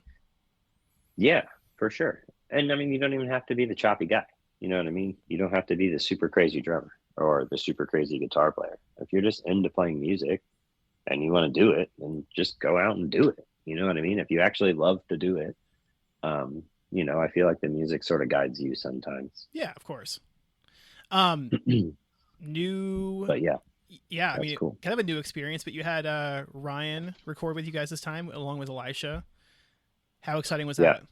Yeah, for sure. And I mean, you don't even have to be the choppy guy. You know what I mean? You don't have to be the super crazy drummer or the super crazy guitar player. If you're just into playing music and you want to do it, then just go out and do it. You know what I mean? If you actually love to do it, I feel like the music sort of guides you sometimes. Yeah, of course. Um, new, But yeah, yeah. I that's mean, cool. kind of a new experience. But you had Ryan record with you guys this time, along with Elisha. How exciting was Yeah, that?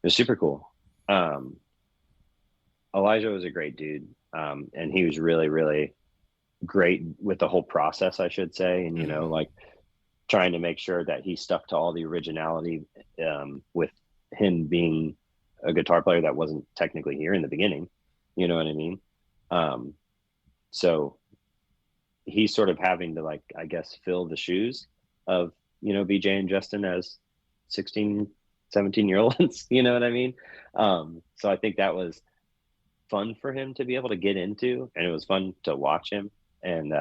it's super cool. Um, Elijah was a great dude. And he was really, really great with the whole process, I should say. And, Mm-hmm. like trying to make sure that he stuck to all the originality, with him being a guitar player that wasn't technically here in the beginning. You know what I mean? Um, so he's sort of having to, like, I guess, fill the shoes of, BJ and Justin as 16, 17-year olds. You know what I mean? So I think that was fun for him to be able to get into, and it was fun to watch him. And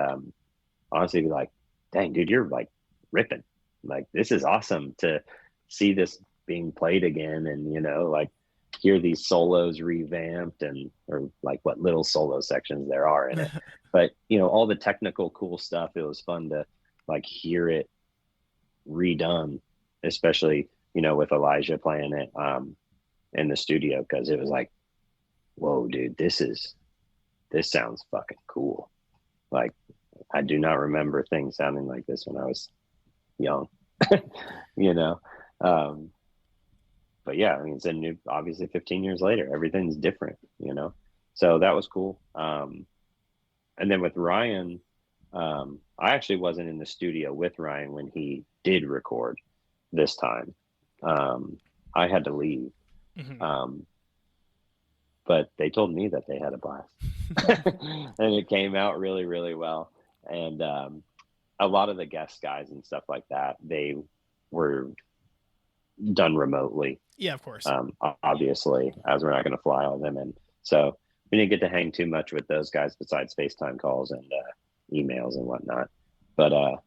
honestly, be like, dang, dude, you're like ripping. Like, this is awesome to see this being played again, and like hear these solos revamped, and or like what little solo sections there are in it. But all the technical cool stuff, it was fun to like hear it redone, especially with Elijah playing it in the studio, because it was like, whoa, dude, this sounds fucking cool. Like, I do not remember things sounding like this when I was young, you know. Um, but yeah, I mean, it's a new, obviously 15 years later, everything's different. So that was cool. And then with Ryan, I actually wasn't in the studio with Ryan when he did record this time. Um, I had to leave. Mm-hmm. Um, but they told me that they had a blast. And it came out really, really well. And a lot of the guest guys and stuff like that, they were done remotely, Yeah, of course. obviously, as we're not going to fly all of them in. So we didn't get to hang too much with those guys besides FaceTime calls and emails and whatnot. But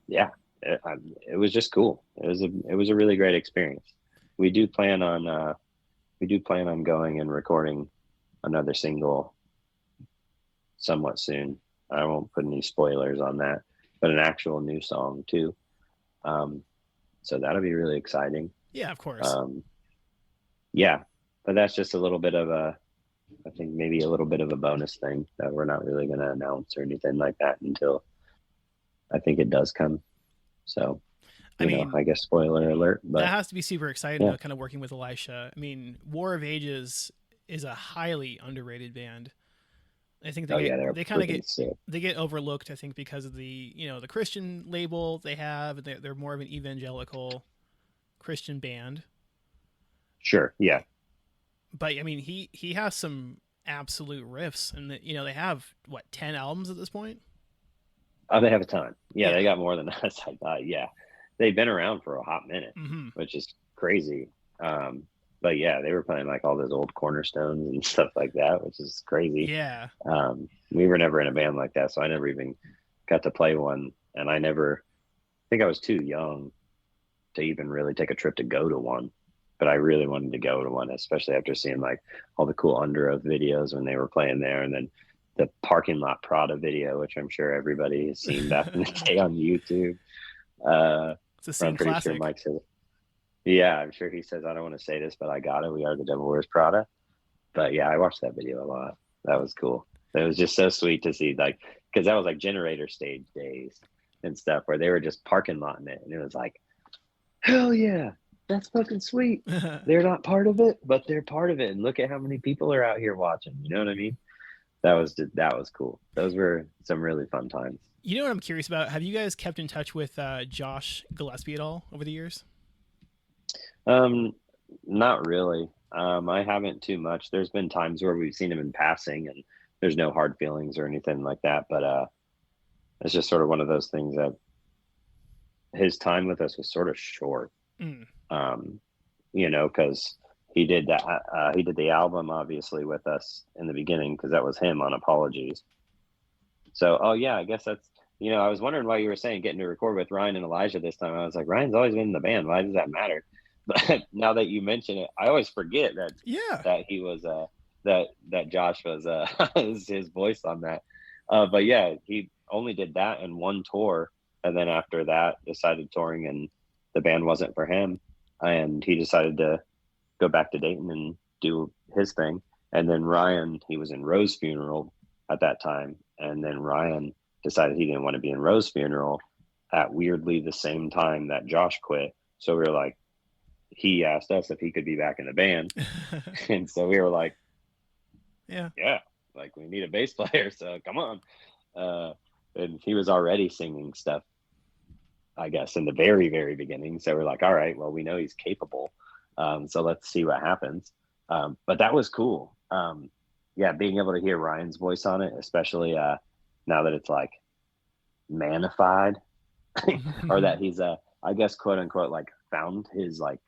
yeah, it was just cool. It was a really great experience. We do plan on going and recording another single somewhat soon. I won't put any spoilers on that, but an actual new song too. Um, so that'll be really exciting. Yeah, of course. Um, yeah, but that's just a little bit of I think maybe a little bit of a bonus thing that we're not really going to announce or anything like that until I think it does come. So, I mean, I guess spoiler alert, that but has to be super exciting yeah. though, kind of working with Elisha. I mean, War of Ages is a highly underrated band. I think Oh yeah, they're they kind of freaking sick. they get overlooked. I think because of the the Christian label they have. They're more of an evangelical Christian band. Sure. Yeah. But I mean, he has some absolute riffs, and they have what 10 albums at this point. Oh, they have a ton. Yeah, they Yeah. got more than us. I thought. Yeah, they've been around for a hot minute, Mm-hmm. which is crazy. Um, but yeah, they were playing like all those old cornerstones and stuff like that, which is crazy. Yeah. We were never in a band like that, so I never even got to play one, and I never. I think I was too young to even really take a trip to go to one. But I really wanted to go to one, especially after seeing like all the cool Under Oath videos when they were playing there, and then the parking lot Prada video, which I'm sure everybody has seen back in the day on YouTube. It's a I'm scene pretty sure classic. Mike said, yeah, I'm sure he says, I don't want to say this, but I got it. We are the Devil Wears Prada. But yeah, I watched that video a lot. That was cool. It was just so sweet to see, like, because that was like generator stage days and stuff where they were just parking lotting it. And it was like, hell yeah, that's fucking sweet. They're not part of it, but they're part of it. And look at how many people are out here watching. You know what I mean? that was cool. Those were some really fun times. You know what I'm curious about? Have you guys kept in touch with Josh Gillespie at all over the years? Um, Not really. I haven't too much. There's been times where we've seen him in passing, and there's no hard feelings or anything like that. But it's just sort of one of those things that his time with us was sort of short. Mm. Um, because he did the album obviously with us in the beginning because that was him on Apologies. So, oh yeah, I guess that's I was wondering why you were saying getting to record with Ryan and Elijah this time. I was like, Ryan's always been in the band. Why does that matter? But now that you mention it, I always forget Yeah. that he was that Josh was his voice on that. But yeah, he only did that in one tour, and then after that, decided touring, and the band wasn't for him, and he decided to go back to Dayton and do his thing. And then Ryan, he was in Rose's funeral at that time, and then Ryan decided he didn't want to be in Rose's funeral at weirdly the same time that Josh quit. So we were like, he asked us if he could be back in the band, and so we were like, Yeah. yeah, like we need a bass player, so come on. And he was already singing stuff, I guess, in the very, very beginning. So we're like, all right, well, we know he's capable. So let's see what happens. But that was cool. Yeah, being able to hear Ryan's voice on it, especially now that it's like manified, or that he's I guess, quote unquote, like found his like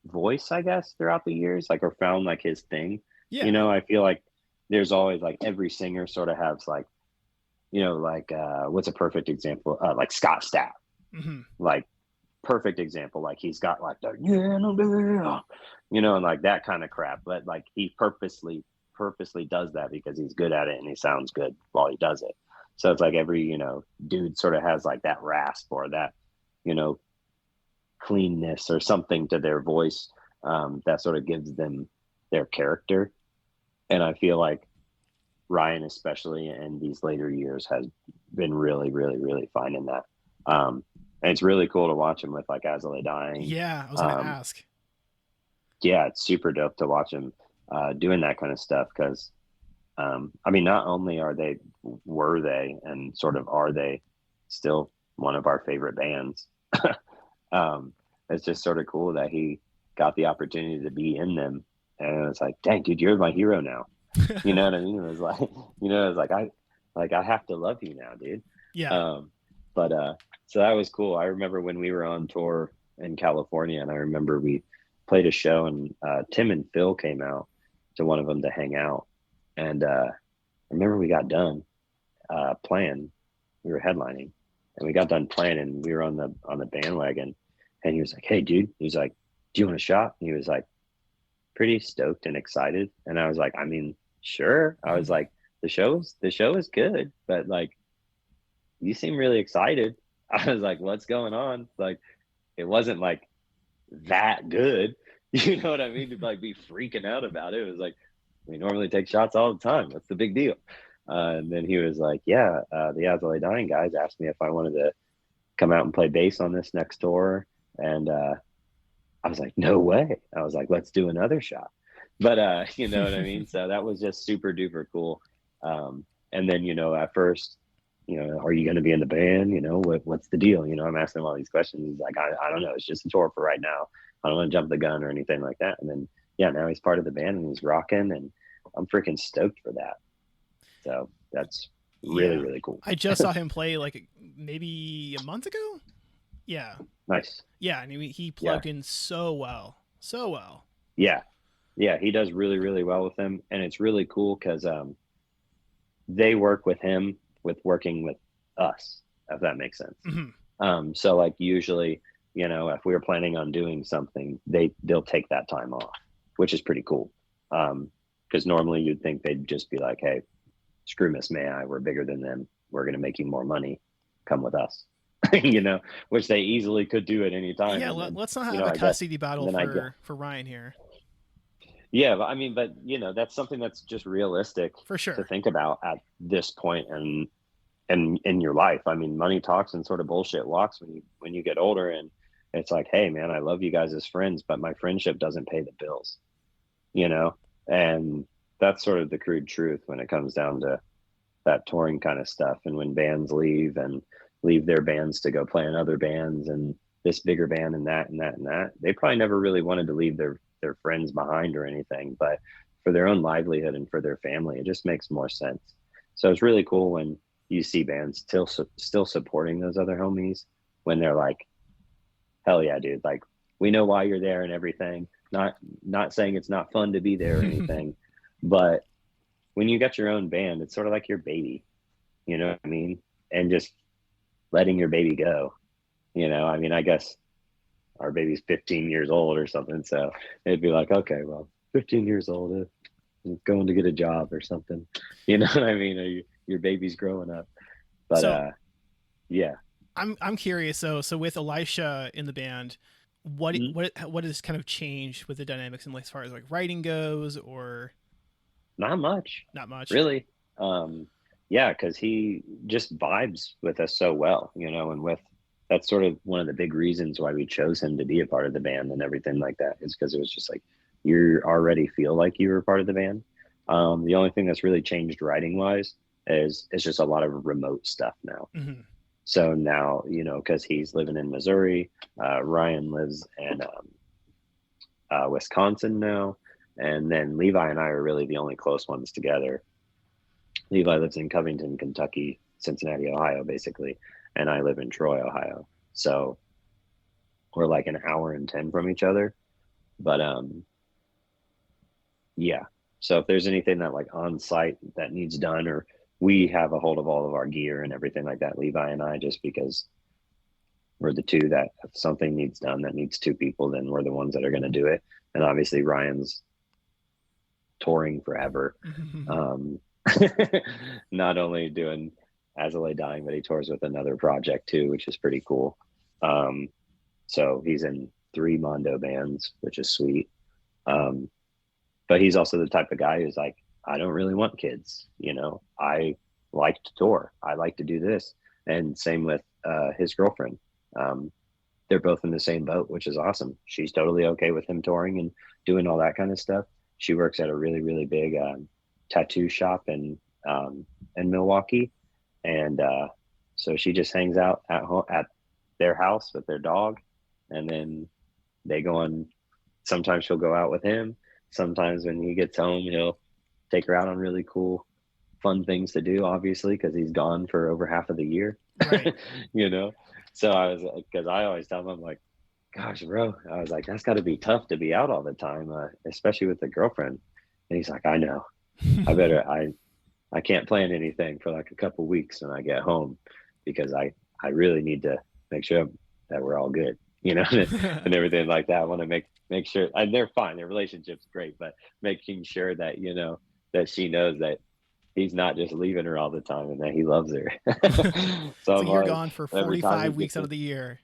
voice, I guess, throughout the years, like, or found like his thing. Yeah. I feel like there's always like every singer sort of has like, like what's a perfect example? Like Scott Stapp, Mm-hmm. like perfect example. Like he's got like the and like that kind of crap. But like he purposely does that because he's good at it and he sounds good while he does it. So it's like every dude sort of has like that rasp or that you know cleanness or something to their voice that sort of gives them their character. And I feel like Ryan, especially in these later years, has been really, really, really finding that. And it's really cool to watch him with like As I Lay Dying. Yeah, I was gonna ask. Yeah, it's super dope to watch him doing that kind of stuff because, I mean, not only were they, and sort of are they still one of our favorite bands. It's just sort of cool that he got the opportunity to be in them, and it's like, dang, dude, you're my hero now. You know what I mean? It was like, I have to love you now, dude. Yeah. But so that was cool. I remember when we were on tour in California, and I remember we played a show, and Tim and Phil came out to one of them to hang out, and I remember we got done playing. We were headlining, and we got done playing, and we were on the bandwagon, and he was like, "Hey, dude," he was like, "Do you want a shot?" And he was like, pretty stoked and excited, and I was like, I mean, sure. I was like, the show is good, but like, you seem really excited. I was like, what's going on? Like, it wasn't like that good. You know what I mean? To like be freaking out about it. It was like, we normally take shots all the time. What's the big deal? And then he was like, yeah, the As I Lay Dying guys asked me if I wanted to come out and play bass on this next tour. And I was like, no way. I was like, let's do another shot. But you know what I mean? So that was just super duper cool. And then, at first, are you going to be in the band? What's the deal? I'm asking him all these questions. He's like, I don't know. It's just a tour for right now. I don't want to jump the gun or anything like that. And then, yeah, now he's part of the band and he's rocking, and I'm freaking stoked for that. So that's really, really cool. I just saw him play like maybe a month ago. Yeah. Nice. Yeah, and he plugged in so well. So well. Yeah. Yeah, he does really, really well with them. And it's really cool because they work with him with working with us, if that makes sense. Mm-hmm. So like usually, if we were planning on doing something, they'll take that time off, which is pretty cool. Because normally you'd think they'd just be like, hey, screw Miss May I, we're bigger than them. We're going to make you more money. Come with us. Which they easily could do at any time. Yeah, let's not have a custody battle for Ryan here. Yeah, but I mean, that's something that's just realistic for sure to think about at this point and in your life. I mean, money talks and sort of bullshit walks when you get older, and it's like, hey, man, I love you guys as friends, but my friendship doesn't pay the bills, and that's sort of the crude truth when it comes down to that touring kind of stuff. And when bands leave and leave their bands to go play in other bands and this bigger band and that and that and that, they probably never really wanted to leave their friends behind or anything, but for their own livelihood and for their family, it just makes more sense. So it's really cool when you see bands still supporting those other homies when they're like, hell yeah, dude, like we know why you're there and everything. Not saying it's not fun to be there or anything, but when you got your own band, it's sort of like your baby, you know what I mean? And just letting your baby go, you know, I mean, I guess our baby's 15 years old or something. So it'd be like, okay, well, 15 years old, going to get a job or something, you know what I mean? Or your baby's growing up. But So yeah. I'm curious. So with Elisha in the band, Mhm. what has kind of changed with the dynamics and as far as like writing goes, or Not much, not much? really. Yeah, because he just vibes with us so well, you know, and with that's sort of one of the big reasons why we chose him to be a part of the band and everything like that is because it was just like you already feel like you were part of the band. The only thing that's really changed writing wise is it's just a lot of remote stuff now. Mm-hmm. So now, you know, because he's living in Missouri, Ryan lives in Wisconsin now, and then Levi and I are really the only close ones together. Levi lives in Covington, Kentucky, Cincinnati, Ohio, basically, and I live in Troy, Ohio. So we're like an hour and 10 from each other. But yeah. So if there's anything that like on site that needs done, or we have a hold of all of our gear and everything like that, Levi and I, just because we're the two that if something needs done that needs two people, then we're the ones that are going to do it. And obviously Ryan's touring forever. Um, not only doing As I Lay Dying, but he tours with another project too, which is pretty cool. Um, so he's in 3 Mondo bands, which is sweet. Um, but he's also the type of guy who's like, I don't really want kids. You know, I like to tour. I like to do this. And same with his girlfriend. Um, they're both in the same boat, which is awesome. She's totally okay with him touring and doing all that kind of stuff. She works at a really, really big tattoo shop in Milwaukee, and so she just hangs out at home at their house with their dog, and then they go on. Sometimes she'll go out with him. Sometimes when he gets home, he'll take her out on really cool, fun things to do. Obviously, because he's gone for over half of the year. Right. You know, so I was because I always tell him I'm like, gosh, bro, I was like, that's got to be tough to be out all the time, especially with a girlfriend. And he's like, I know. I better I can't plan anything for like a couple weeks when I get home because I really need to make sure that we're all good, you know, and everything like that. I want to make sure, and they're fine. Their relationship's great, but making sure that you know that she knows that he's not just leaving her all the time and that he loves her. So It's I'm like you're like, gone for every time he 45 weeks gets out to, of the year.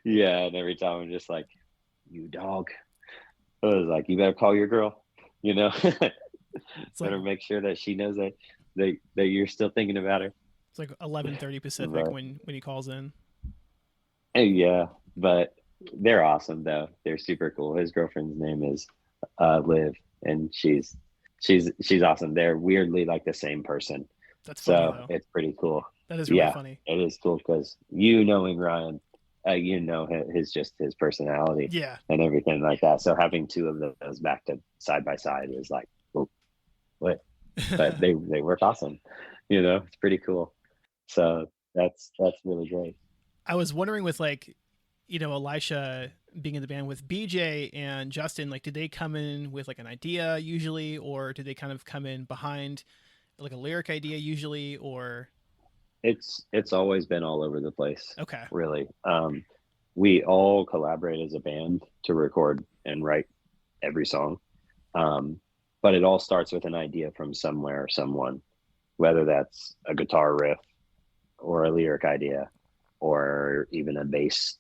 yeah, and every time I'm just like, you dog. I was like, you better call your girl, you know. It's like Better make sure that she knows that you're still thinking about her. 11:30 Pacific But when he calls in. yeah, but they're awesome though. They're super cool. His girlfriend's name is Liv, and she's awesome. They're weirdly like the same person, That's funny so though. it's pretty cool. That is really Yeah, funny. it is cool because you knowing Ryan, you know his just his personality Yeah. and everything like that. So having two of those back to side by side is like, oh, what? But they work awesome. You know, it's pretty cool. So that's really great. I was wondering with like, Elisha being in the band with BJ and Justin, like, did they come in with like an idea usually, or did they kind of come in behind like a lyric idea usually, or It's always been all over the place, okay, really. We all collaborate as a band to record and write every song. Um, but it all starts with an idea from somewhere or someone, whether that's a guitar riff or a lyric idea or even a bass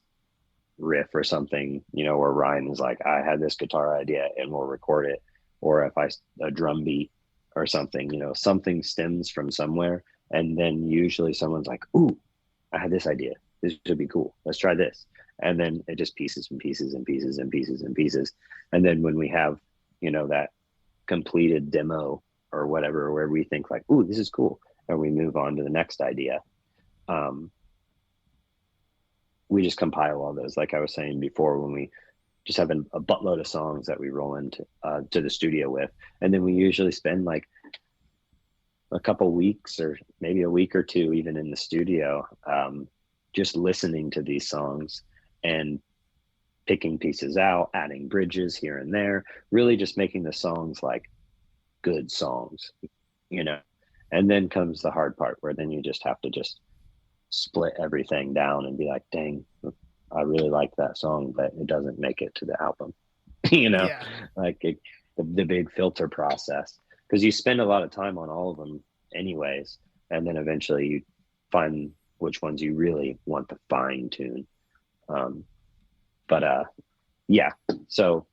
riff or something, you know, where Ryan is like, I had this guitar idea and we'll record it. Or if a drum beat or something, you know, something stems from somewhere. And then usually someone's like, ooh, I had this idea. This would be cool. Let's try this. And then it just pieces and pieces and pieces and pieces and pieces. And then when we have, you know, that completed demo or whatever, where we think like, ooh, this is cool, and we move on to the next idea. We just compile all those, like I was saying before, when we just have a buttload of songs that we roll into to the studio with, and then we usually spend like a couple weeks or maybe a week or two even in the studio, just listening to these songs and picking pieces out, adding bridges here and there, really just making the songs like good songs, you know. And then comes the hard part, where then you just have to just split everything down and be like, dang, I really like that song, but it doesn't make it to the album. You know, Yeah. like the big filter process, because you spend a lot of time on all of them anyways, and then eventually you find which ones you really want to fine tune. But yeah, so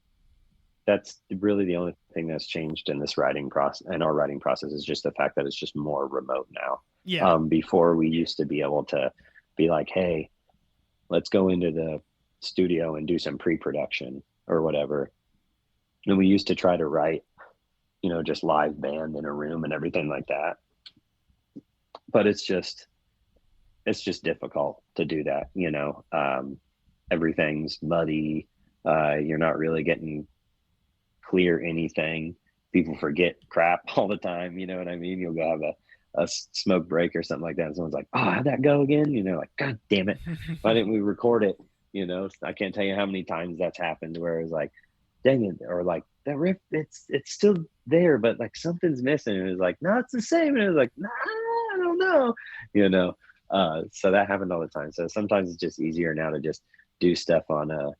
that's really the only thing that's changed in this writing process, and our writing process, is just the fact that it's just more remote now. Yeah. Before, we used to be able to be like, hey, let's go into the studio and do some pre-production or whatever. And we used to try to write, you know, just live band in a room and everything like that. But it's just difficult to do that, you know. Everything's muddy. You're not really getting clear anything. People forget crap all the time. You know what I mean? You'll go have a smoke break or something like that, and someone's like, "Oh, how'd that go again?" You know, like, "God damn it, why didn't we record it?" You know, I can't tell you how many times that's happened, where it's like, "Dang it," or like, "That riff, it's still there, but like something's missing." And it was like, "No, it's the same." And it was like, "Nah, I don't know," you know. So that happened all the time. So sometimes it's just easier now to just do stuff on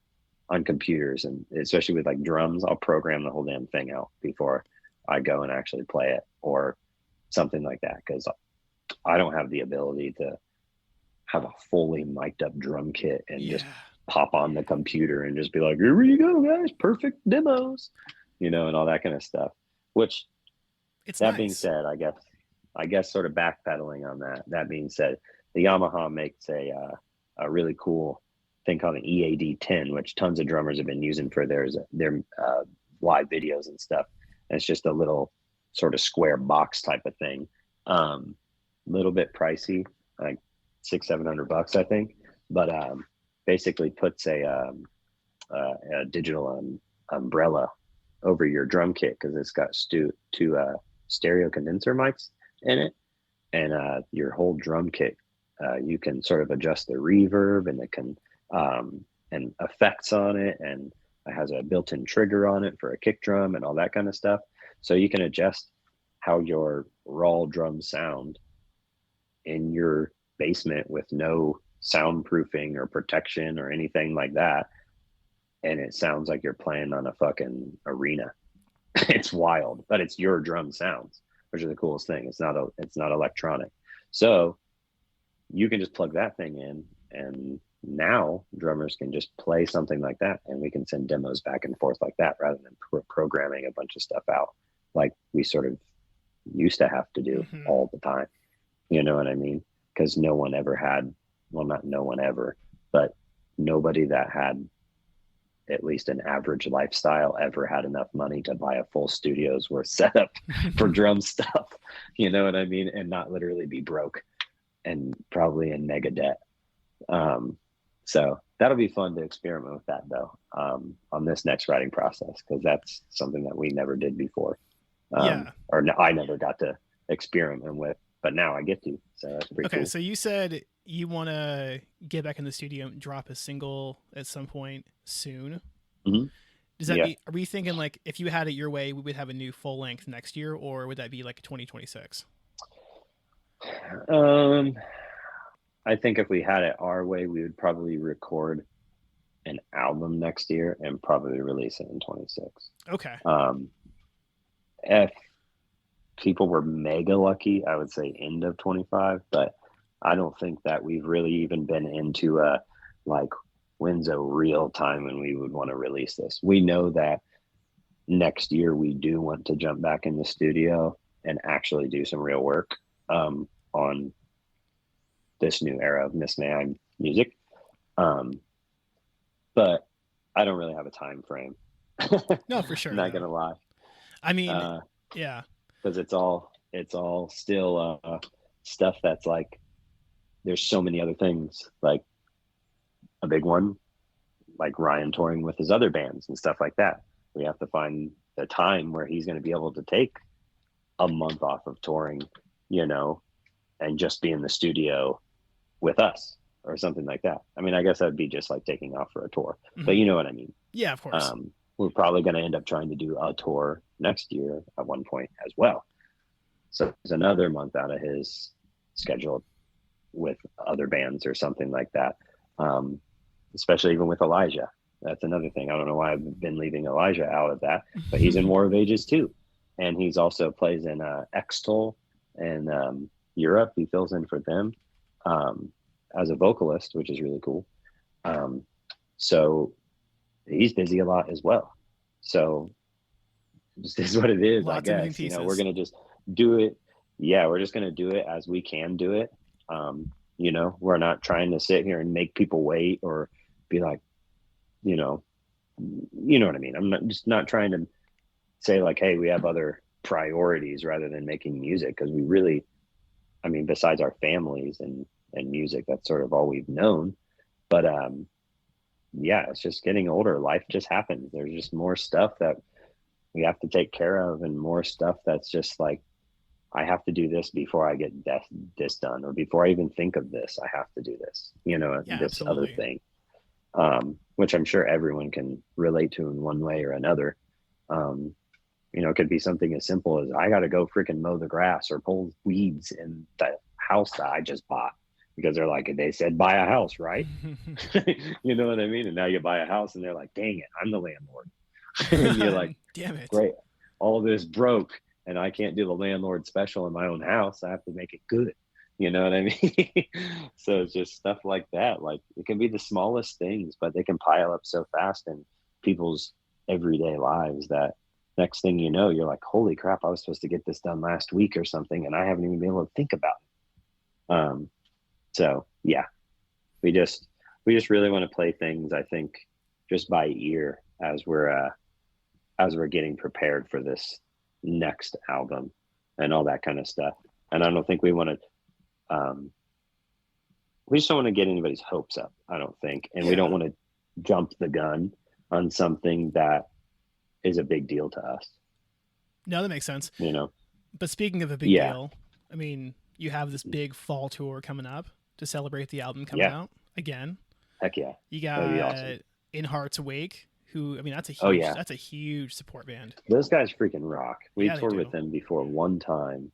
computers, and especially with like drums, I'll program the whole damn thing out before I go and actually play it, or something like that, because I don't have the ability to have a fully mic'd up drum kit and just Yeah. pop on the computer and just be like, here we go, guys, perfect demos, you know, and all that kind of stuff. Which, It's that being nice. said, I guess sort of backpedaling on that. That being said, the Yamaha makes a really cool thing called an EAD-10, which tons of drummers have been using for their live videos and stuff. And it's just a little sort of square box type of thing. Little bit pricey, like $600-700, I think, but basically puts a digital umbrella over your drum kit, because it's got two stereo condenser mics in it, and your whole drum kit, you can sort of adjust the reverb, and it can and effects on it, and it has a built-in trigger on it for a kick drum and all that kind of stuff. So you can adjust how your raw drums sound in your basement with no soundproofing or protection or anything like that, and it sounds like you're playing on a fucking arena. It's wild, but it's your drum sounds, which is the coolest thing. It's not electronic. So you can just plug that thing in, and now drummers can just play something like that, and we can send demos back and forth like that, rather than programming a bunch of stuff out like we sort of used to have to do Mm-hmm. all the time. You know what I mean? Because no one ever had, well, not no one ever, but nobody that had at least an average lifestyle ever had enough money to buy a full studio's worth setup for drum stuff. You know what I mean? And not literally be broke and probably in mega debt. So that'll be fun to experiment with that, though, on this next writing process, because that's something that we never did before, Yeah. or I never got to experiment with, but now I get to. So that's pretty Okay, cool. so you said you want to get back in the studio and drop a single at some point soon. Mm-hmm. Does that Yeah. be, are we thinking like if you had it your way, we would have a new full length next year, or would that be like 2026? Um, I think if we had it our way, we would probably record an album next year and probably release it in 26. Okay. If people were mega lucky, I would say end of 25, but I don't think that we've really even been into like, when's a real time when we would want to release this. We know that next year we do want to jump back in the studio and actually do some real work on this new era of Miss May music. But I don't really have a time frame. No, for sure Not though. gonna lie. I mean, yeah. Because it's all still stuff that's like there's so many other things like a big one like Ryan touring with his other bands and stuff like that. We have to find the time where he's going to be able to take a month off of touring, you know, and just be in the studio with us or something like that. I mean, I guess that'd be just like taking off for a tour, but you know what I mean. Yeah, of course. We're probably going to end up trying to do a tour next year at one point as well. So there's another month out of his schedule with other bands or something like that. Especially even with Elijah. That's another thing. I don't know why I've been leaving Elijah out of that, but he's in War of Ages too. And he's also plays in Extol and Europe. He fills in for them as a vocalist, which is really cool. So he's busy a lot as well. So this is what it is, Lots I of moving guess. pieces. We're going to just do it. Yeah, we're just going to do it as we can do it. We're not trying to sit here and make people wait or be like, you know what I mean? I'm not trying to say like, hey, we have other priorities rather than making music, because we really, I mean, besides our families and music, that's sort of all we've known. But yeah, it's just getting older. Life just happens. There's just more stuff that we have to take care of, and more stuff that's just like, I have to do this before I get this done, or before I even think of this, I have to do this, this absolutely. other thing, which I'm sure everyone can relate to in one way or another. It could be something as simple as I got to go freaking mow the grass or pull weeds in the house that I just bought, because they said buy a house, right? You know what I mean? And now you buy a house and they're like, dang it, I'm the landlord. And you're like, damn it. Great. All this broke and I can't do the landlord special in my own house. I have to make it good. You know what I mean? So it's just stuff like that. Like, it can be the smallest things, but they can pile up so fast in people's everyday lives that next thing you know, you're like, holy crap, I was supposed to get this done last week or something, and I haven't even been able to think about it. So yeah, we just really want to play things, I think, just by ear as we're getting prepared for this next album and all that kind of stuff. And I don't think we want to we just don't want to get anybody's hopes up, I don't think. And we don't want to jump the gun on something that is a big deal to us. No, that makes sense. But speaking of a big deal, I mean, you have this big fall tour coming up to celebrate the album coming out again. Heck yeah. You got awesome. In Heart's Wake, who, I mean, that's a huge support band. Those guys freaking rock. We toured with them before one time.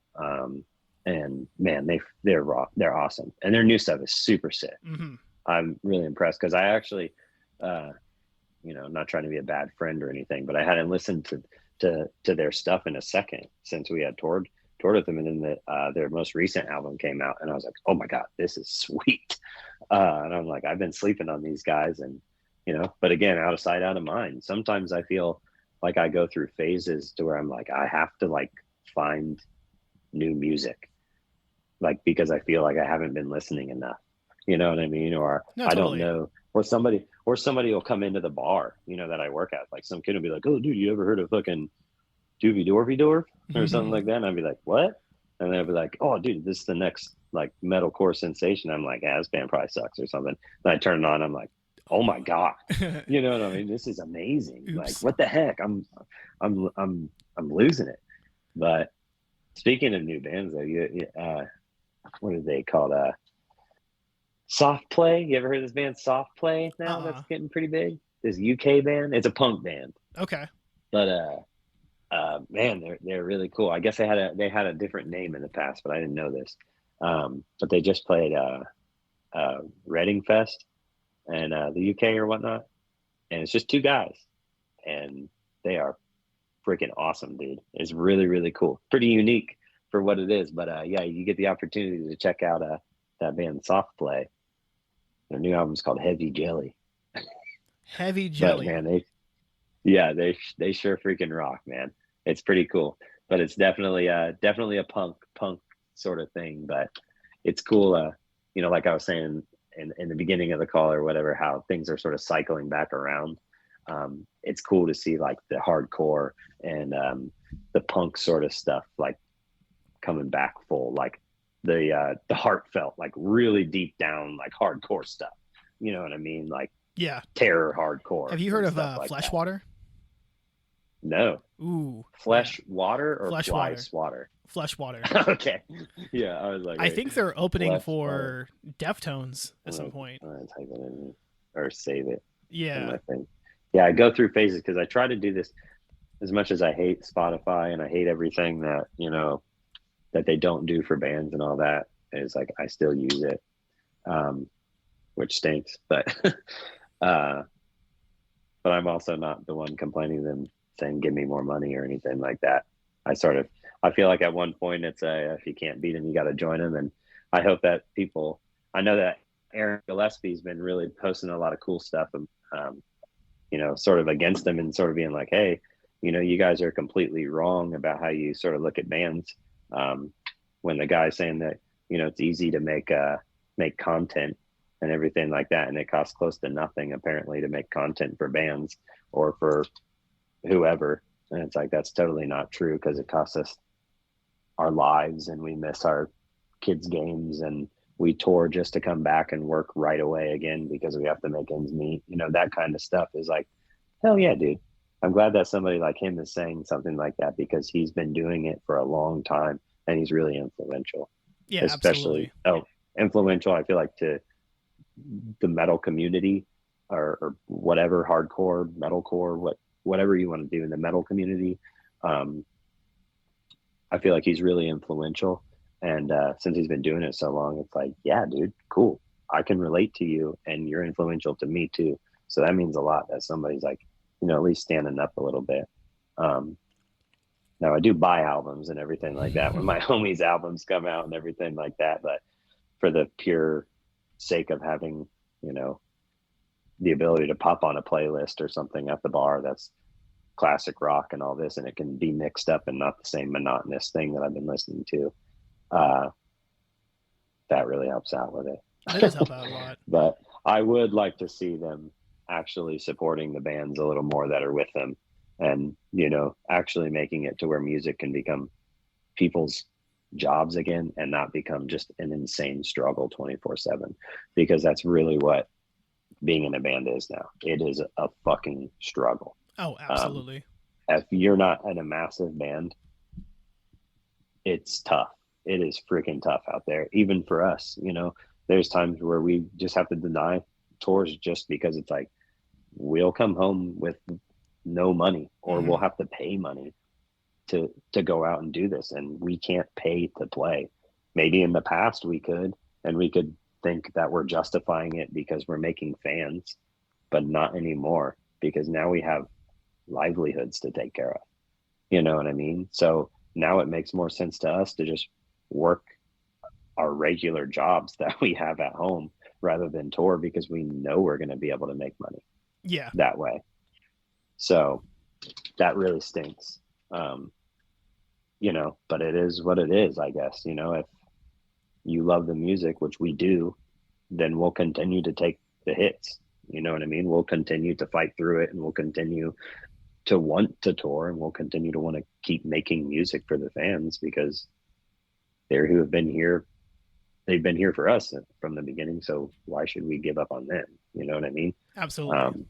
And man, they're awesome. And their new stuff is super sick. Mm-hmm. I'm really impressed, because I actually, I'm not trying to be a bad friend or anything, but I hadn't listened to their stuff in a second since we had toured with them. And then their most recent album came out, and I was like, oh my God, this is sweet. And I'm like, I've been sleeping on these guys, and, but again, out of sight, out of mind. Sometimes I feel like I go through phases to where I'm like, I have to like find new music, like, because I feel like I haven't been listening enough, you know what I mean? Or I don't know, or somebody will come into the bar, that I work at. Like, some kid will be like, oh dude, you ever heard of fucking Doobie Dorvy Dorf or something like that? And I'd be like, what? And they'd be like, oh dude, this is the next like metalcore sensation. I'm like, this band probably sucks or something. And I turn it on, I'm like, oh my God, you know what I mean? This is amazing. Oops. Like, what the heck? I'm losing it. But speaking of new bands, though, what are they called? Soft Play. You ever heard of this band Soft Play now? That's getting pretty big. This UK band. It's a punk band. Okay. But man, they're really cool. I guess they had a different name in the past, but I didn't know this. But they just played Reading Fest and the UK or whatnot, and it's just two guys, and they are freaking awesome, dude. It's really, really cool. Pretty unique for what it is. But yeah, you get the opportunity to check out that band Soft Play. Their new album's called Heavy Jelly. Heavy Jelly. But man, they sure freaking rock, man. It's pretty cool. But it's definitely a punk sort of thing. But it's cool, like I was saying in the beginning of the call or whatever, how things are sort of cycling back around. It's cool to see like the hardcore and punk sort of stuff, like coming back full, like the heartfelt, like really deep down, like hardcore stuff. You know what I mean? Like Yeah. terror hardcore Have you heard and of stuff like Flesh that. Water? No. Ooh. Yeah. Flesh water or Flesh fly Water. swatter? Flesh Water. Okay. Yeah, I was like, I wait, think they're opening flesh water. for Deftones at some point. I'm gonna type it in or save it in Yeah. my thing. Yeah, I go through phases because I try to do this as much as I hate Spotify and I hate everything that, that they don't do for bands and all that. Is like I still use it, which stinks. But uh, but I'm also not the one complaining to them saying give me more money or anything like that. I feel like at one point it's if you can't beat them, you got to join them. And I hope that people, I know that Aaron Gillespie's been really posting a lot of cool stuff, sort of against them and sort of being like, hey, you guys are completely wrong about how you sort of look at bands. When the guy's saying that, it's easy to make content and everything like that, and it costs close to nothing apparently to make content for bands or for whoever. And it's like, that's totally not true, because it costs us our lives and we miss our kids' games and we tour just to come back and work right away again because we have to make ends meet. That kind of stuff is like, hell yeah, dude. I'm glad that somebody like him is saying something like that, because he's been doing it for a long time and he's really influential. Yeah, Especially absolutely. Influential, I feel like, to the metal community, or whatever, hardcore, metalcore, whatever you want to do in the metal community. I feel like he's really influential. And since he's been doing it so long, it's like, yeah, dude, cool. I can relate to you and you're influential to me too. So that means a lot that somebody's like, at least standing up a little bit. Now I do buy albums and everything like that when my homies' albums come out and everything like that. But for the pure sake of having, the ability to pop on a playlist or something at the bar that's classic rock and all this, and it can be mixed up and not the same monotonous thing that I've been listening to, that really helps out with it. That does help out a lot. But I would like to see them actually supporting the bands a little more that are with them, and actually making it to where music can become people's jobs again and not become just an insane struggle 24/7, because that's really what being in a band is now. It is a fucking struggle. Oh, absolutely. If you're not in a massive band, it's tough. It is freaking tough out there, even for us. There's times where we just have to deny tours just because it's like, we'll come home with no money, or we'll have to pay money to go out and do this, and we can't pay to play. Maybe in the past we could, and we could think that we're justifying it because we're making fans, but not anymore, because now we have livelihoods to take care of. You know what I mean? So now it makes more sense to us to just work our regular jobs that we have at home rather than tour, because we know we're going to be able to make money that way. So that really stinks. But it is what it is, I guess. If you love the music, which we do, then we'll continue to take the hits. You know what I mean? We'll continue to fight through it, and we'll continue to want to tour, and we'll continue to want to keep making music for the fans, because they're who have been here. They've been here for us from the beginning. So why should we give up on them? You know what I mean? Absolutely.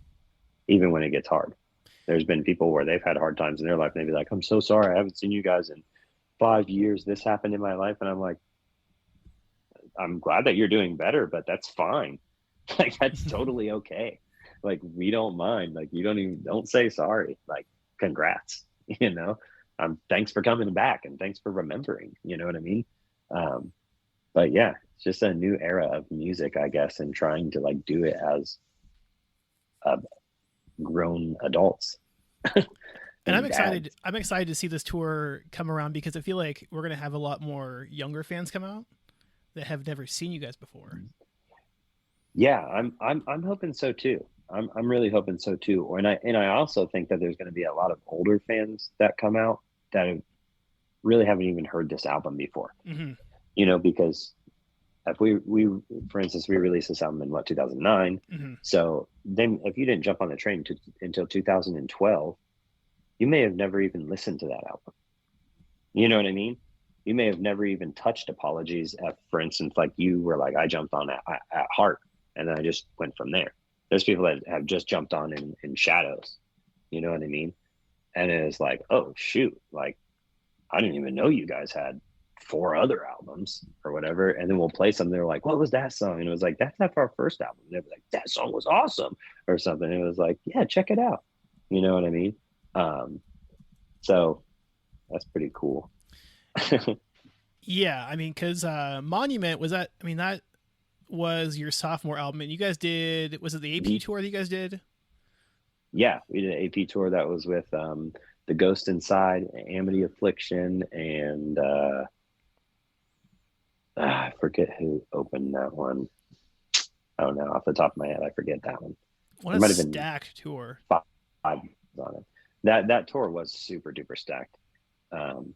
Even when it gets hard. There's been people where they've had hard times in their life, and they'd be like, I'm so sorry, I haven't seen you guys in 5 years. This happened in my life. And I'm like, I'm glad that you're doing better, but that's fine. Like, that's totally okay. Like, we don't mind. Like, you don't say sorry. Like, congrats, thanks for coming back, and thanks for remembering, you know what I mean? But yeah, it's just a new era of music, I guess, and trying to like do it as grown adults. And I'm dads. excited. I'm excited to see this tour come around, because I feel like we're gonna have a lot more younger fans come out that have never seen you guys before. Yeah, I'm hoping so too. I'm really hoping so too. And I also think that there's going to be a lot of older fans that come out that really haven't even heard this album before. Because if we for instance, we released this album in 2009. So then if you didn't jump on the train until 2012, you may have never even listened to that album. You know what I mean? You may have never even touched Apologies. For instance, like you were like, I jumped on at Heart, and then I just went from there. There's people that have just jumped on in Shadows. You know what I mean? And it was like, oh shoot, like I didn't even know you guys had four other albums or whatever. And then we'll play something. They're like, what was that song? And it was like, that's not our first album. And they were like, that song was awesome or something. And it was like, yeah, check it out. You know what I mean? So that's pretty cool. Yeah, I mean, because Monument was that. I mean, that was your sophomore album, and you guys did. Was it the AP tour that you guys did? Yeah, we did an AP tour that was with The Ghost Inside, Amity Affliction, and I forget who opened that one. Oh no, off the top of my head, I forget that one. What There a might have been stacked tour. five on it. That tour was super duper stacked. Um,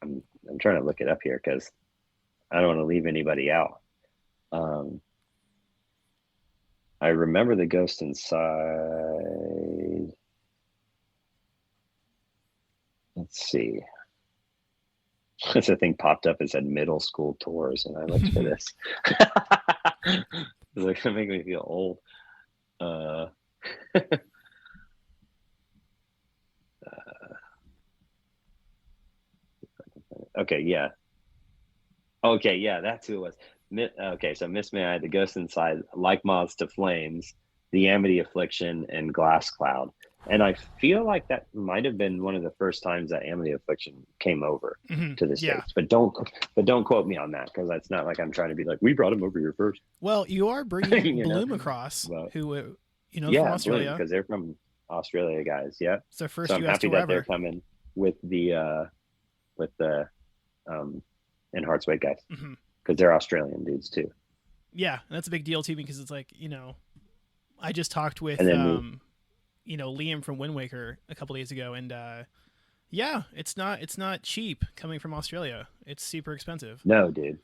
I'm trying to look it up here because I don't want to leave anybody out. Um, I remember The Ghost Inside. Let's see. This thing popped up and said middle school tours, and I looked for this. It's like gonna make me feel old. Uh, okay, yeah. Okay, yeah, that's who it was. Okay, so Miss May I, The Ghost Inside, Like Moths to Flames, The Amity Affliction, and Glass Cloud. And I feel like that might have been one of the first times that Amity Affliction came over to the Yeah. States. But don't quote me on that, because that's not like I'm trying to be like, we brought him over here first. Well, you are bringing You know? Bloom across, But who from yeah, Australia. because they're from Australia, guys. Yeah. It's their first So I'm U.S. happy tour that they're ever. coming with the In Heart's Way guys, because they're Australian dudes too. Yeah, and that's a big deal too, because it's like, I just talked with And then Liam from Wind Waker a couple days ago, and yeah, it's not cheap coming from Australia. It's super expensive. no, dude.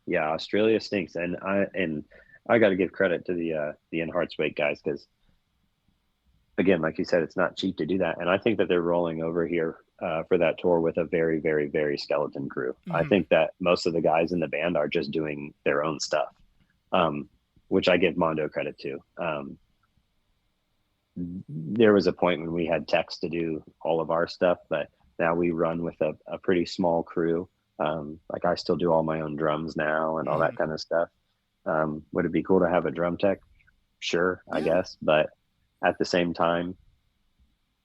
Yeah, Australia stinks, and I got to give credit to the In Heart's Way guys, because again, like you said, it's not cheap to do that, and I think that they're rolling over here for that tour with a very, very, very skeleton crew. I think that most of the guys in the band are just doing their own stuff, which I give Mondo credit to. There was a point when we had techs to do all of our stuff, but now we run with a pretty small crew. Like I still do all my own drums now and all that kind of stuff. Would it be cool to have a drum tech? Sure, I guess. But at the same time,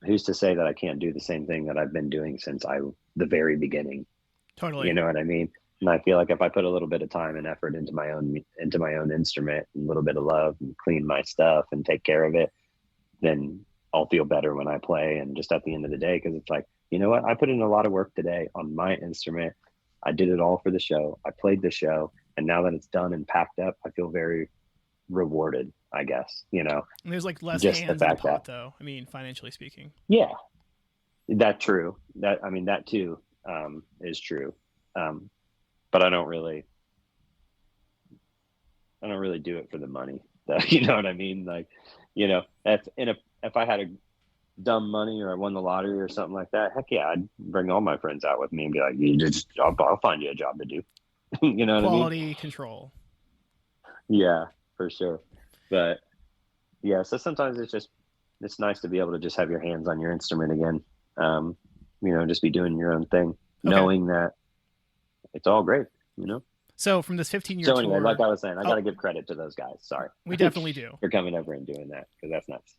who's to say that I can't do the same thing that I've been doing since the very beginning? Totally. You know what I mean? And I feel like if I put a little bit of time and effort into my own instrument, and a little bit of love, and clean my stuff and take care of it, then I'll feel better when I play. And just at the end of the day, because it's like, you know what? I put in a lot of work today on my instrument. I did it all for the show. I played the show. And now that it's done and packed up, I feel very rewarded, I guess, And there's like less just hands in the pot, though. I mean, financially speaking. Yeah, that's true. That too is true. But I don't really do it for the money. You know what I mean? Like, if I had a dumb money or I won the lottery or something like that, heck yeah, I'd bring all my friends out with me and be like, I'll find you a job to do. You know what I mean? Quality control. Yeah, for sure. But yeah, so sometimes it's nice to be able to just have your hands on your instrument again. Just be doing your own thing, knowing that it's all great, So from this 15-year So anyway, tour, like I was saying, I got to give credit to those guys. Sorry. We definitely do. For coming over and doing that, because that's nuts.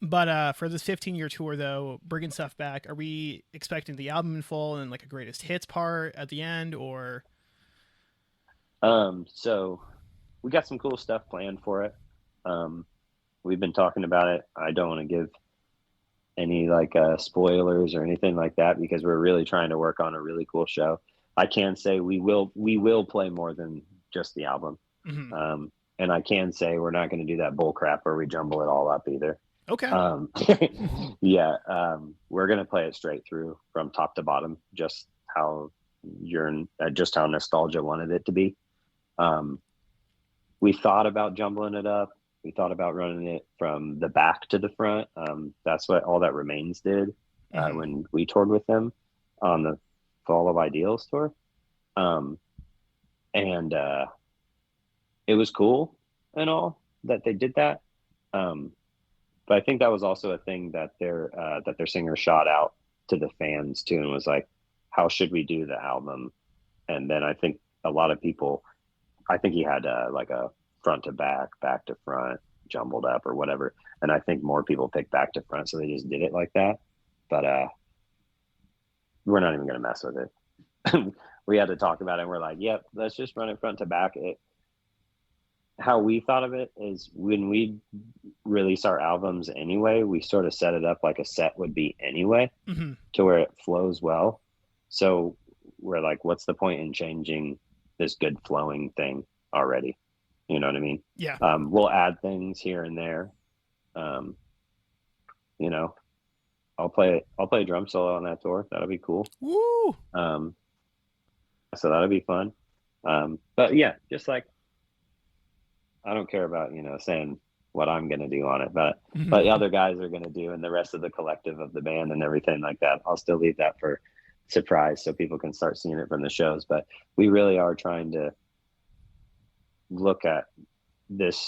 But for this 15-year tour, though, bringing stuff back, are we expecting the album in full and like a greatest hits part at the end, or? So we got some cool stuff planned for it. We've been talking about it. I don't want to give any spoilers or anything like that, because we're really trying to work on a really cool show. I can say we will play more than just the album. And I can say we're not going to do that bull crap where we jumble it all up either. Okay. Yeah. We're going to play it straight through from top to bottom, just how nostalgia wanted it to be. We thought about jumbling it up. We thought about running it from the back to the front. That's what All That Remains did when we toured with them on Fall of Ideals tour. Um, and it was cool and all that they did that. Um, but I think that was also a thing that their singer shot out to the fans too, and was like, "How should we do the album?" And then I think a lot of people, I think he had like a front to back, back to front, jumbled up or whatever, and I think more people picked back to front, so they just did it like that. But we're not even gonna mess with it. We had to talk about it, and we're like, "Yep, let's just run it front to back." How we thought of it is when we release our albums anyway, we sort of set it up like a set would be anyway, Mm-hmm. to where it flows well. So we're like, what's the point in changing this good flowing thing already? You know what I mean? Yeah. We'll add things here and there. Um, you know, I'll play a drum solo on that tour. That'll be cool. Woo! So that'll be fun. But yeah, just like, I don't care about, saying what I'm going to do on it, but the other guys are going to do, and the rest of the collective of the band and everything like that. I'll still leave that for surprise so people can start seeing it from the shows. But we really are trying to look at this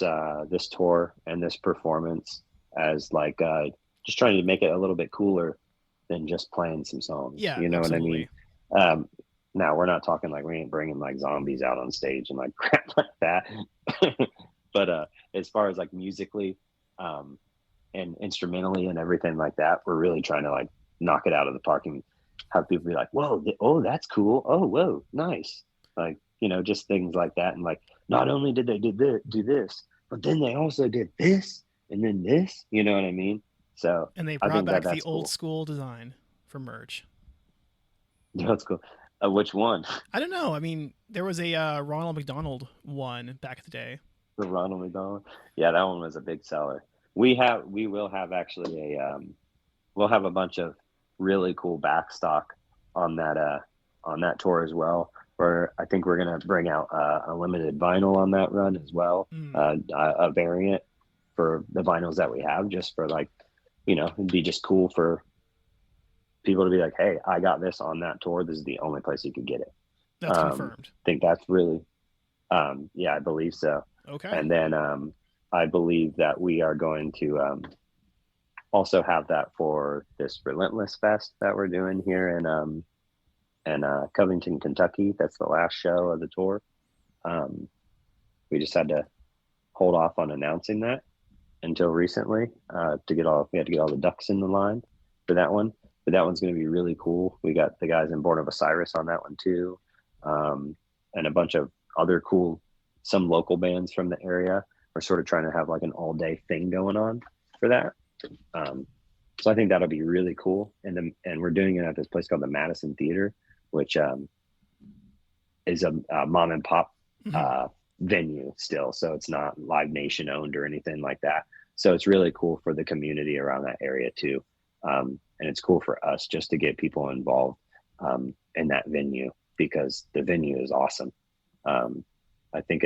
tour and this performance as like just trying to make it a little bit cooler than just playing some songs. Yeah, You know absolutely. what I mean? Now we're not talking like we ain't bringing like zombies out on stage and like crap like that. But as far as like musically and instrumentally and everything like that, we're really trying to like knock it out of the park and have people be like, whoa, oh, that's cool. Oh, whoa, nice. Like, just things like that. And like, not only did they do this, but then they also did this and then this, you know what I mean? So And they I brought think that back the that's old cool. school design for merch. That's cool. Which one? I don't know. I mean, there was a Ronald McDonald one back in the day. The Ronald McDonald. Yeah, that one was a big seller. We will have actually we'll have a bunch of really cool backstock on that tour as well. Where I think we're gonna bring out a limited vinyl on that run as well, Mm. a variant for the vinyls that we have, just for like, it'd be just cool for people to be like, hey, I got this on that tour. This is the only place you could get it. That's confirmed. I think that's really, yeah, I believe so. Okay. And then I believe that we are going to also have that for this Relentless Fest that we're doing here in Covington, Kentucky. That's the last show of the tour. We just had to hold off on announcing that until recently we had to get all the ducks in the line for that one. But that one's going to be really cool. We got the guys in Born of Osiris on that one too, and a bunch of other cool, some local bands from the area. We're sort of trying to have like an all day thing going on for that. So I think that'll be really cool. And we're doing it at this place called the Madison Theater, which is a mom and pop Mm-hmm. venue still. So it's not Live Nation owned or anything like that. So it's really cool for the community around that area too. And it's cool for us just to get people involved in that venue, because the venue is awesome. I think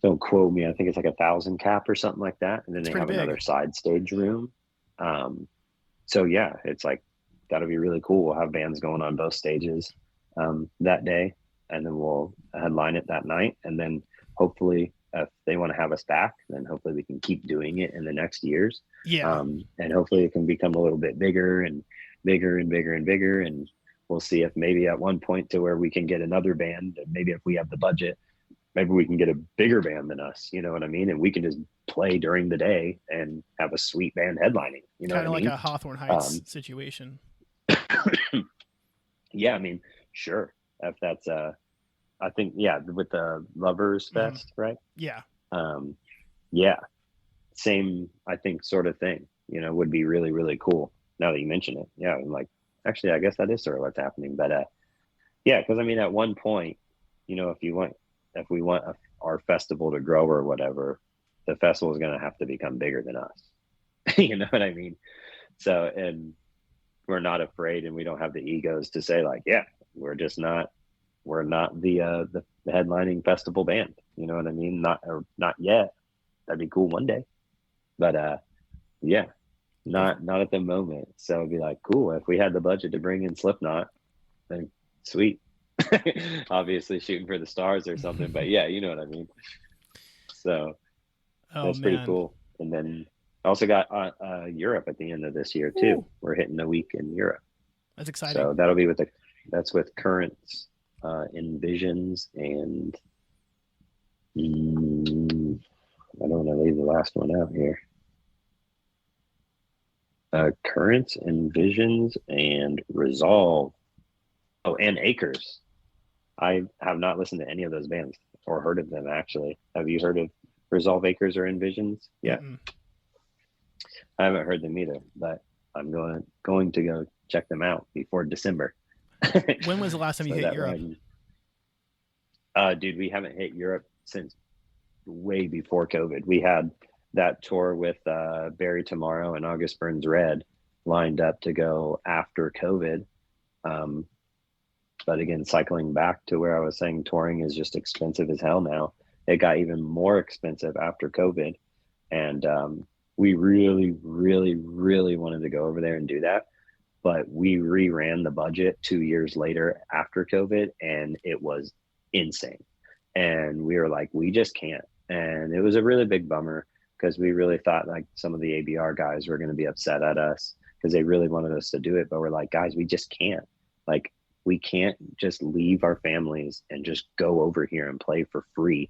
don't quote me, I think it's like 1,000 cap or something like that. And then It's they pretty have big. another side stage room. So yeah, it's like, that'll be really cool. We'll have bands going on both stages that day, and then we'll headline it that night. And then hopefully, if they want to have us back, then hopefully we can keep doing it in the next years. Yeah. And hopefully it can become a little bit bigger and bigger and bigger and bigger. And we'll see if maybe at one point to where we can get another band, and maybe if we have the budget, maybe we can get a bigger band than us, you know what I mean? And we can just play during the day and have a sweet band headlining, you know Kind what of I like mean? a Hawthorne Heights situation. Yeah, I mean, sure. If that's I think, yeah, with the Lovers Mm-hmm. Fest, right? Yeah. Um, yeah, same, I think, sort of thing, would be really, really cool now that you mention it. Yeah, I'm like, actually, I guess that is sort of what's happening. But yeah, because I mean, at one point, if we want our festival to grow or whatever, the festival is going to have to become bigger than us. You know what I mean? So, and we're not afraid, and we don't have the egos to say like, yeah, we're not the headlining festival band. You know what I mean? Not yet. That'd be cool one day. But yeah, not at the moment. So it'd be like, cool, if we had the budget to bring in Slipknot, then sweet. Obviously shooting for the stars or something, but yeah, you know what I mean. So Oh that's pretty man. cool. And then I also got Europe at the end of this year too. Woo. We're hitting a week in Europe, That's exciting. so that'll be with that's with Currents, Envisions, and I don't want to leave the last one out here. Currents, Envisions, and Resolve. Oh, and Acres. I have not listened to any of those bands or heard of them actually. Have you heard of Resolve Acres or Envisions? Yeah, Mm-mm. I haven't heard them either, but I'm going to go check them out before December. When was the last time you So hit that Europe? way, dude, we haven't hit Europe since way before COVID. We had that tour with Barry Tomorrow and August Burns Red lined up to go after COVID. Um, but again, cycling back to where I was saying touring is just expensive as hell now. It got even more expensive after COVID. And we really, really, really wanted to go over there and do that. But we reran the budget 2 years later after COVID, and it was insane. And we were like, we just can't. And it was a really big bummer because we really thought like some of the ABR guys were going to be upset at us because they really wanted us to do it. But we're like, guys, we just can't. Like, we can't just leave our families and just go over here and play for free.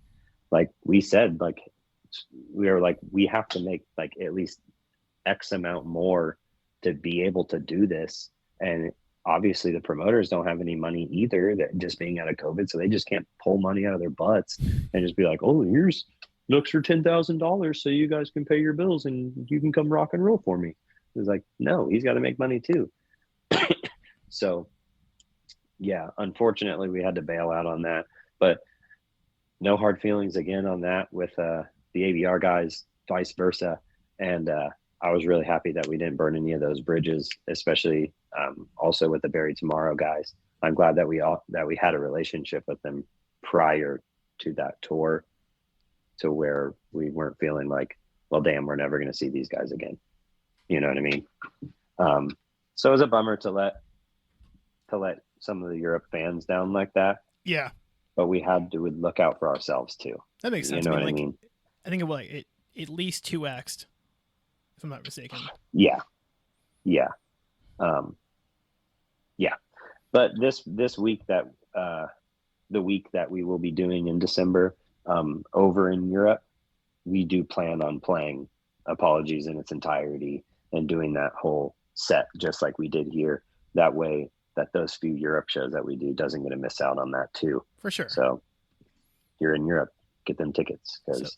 Like we said, like, we were like, we have to make like at least X amount more to be able to do this. And obviously the promoters don't have any money either, that just being out of COVID. So they just can't pull money out of their butts and just be like, oh, here's looks for $10,000 so you guys can pay your bills and you can come rock and roll for me. It's like, no, he's got to make money too. So yeah, unfortunately we had to bail out on that, but no hard feelings again on that with the ABR guys, vice versa. And I was really happy that we didn't burn any of those bridges, especially also with the Buried Tomorrow guys. I'm glad that we had a relationship with them prior to that tour, to where we weren't feeling like, well, damn, we're never going to see these guys again. You know what I mean? So it was a bummer to let some of the Europe fans down like that, Yeah, but we had to look out for ourselves too. that makes You sense. I know mean, what I like, mean? I think it was like it at least 2x'd, if I'm not mistaken. Yeah, yeah, um, yeah. But this week that the week that we will be doing in December over in Europe, we do plan on playing Apologies in its entirety and doing that whole set just like we did here. That way, that those few Europe shows that we do doesn't get to miss out on that too. For sure. So if you're in Europe, get them tickets So because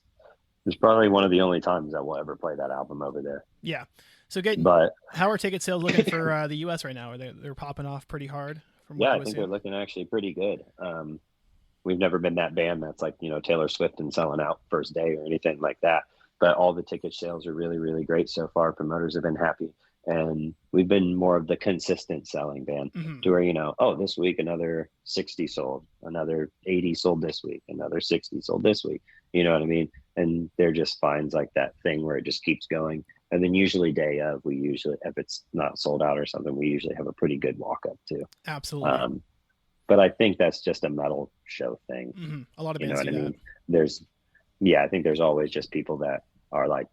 it's probably one of the only times that we'll ever play that album over there. yeah. So get But how are ticket sales looking for the U.S. right now? Are they're popping off pretty hard from what yeah, I I would think see? they're looking actually pretty good. We've never been that band that's like, Taylor Swift and selling out first day or anything like that. But all the ticket sales are really, really great so far. Promoters have been happy. And we've been more of the consistent selling band Mm-hmm. to where, oh, this week another 60 sold, another 80 sold this week, another 60 sold this week. You know what I mean? And there just finds like that thing where it just keeps going. And then usually day of, if it's not sold out or something, we usually have a pretty good walk up too. Absolutely. But I think that's just a metal show thing. Mm-hmm. A lot of You know bands what do I that. mean? I think there's always just people that are like,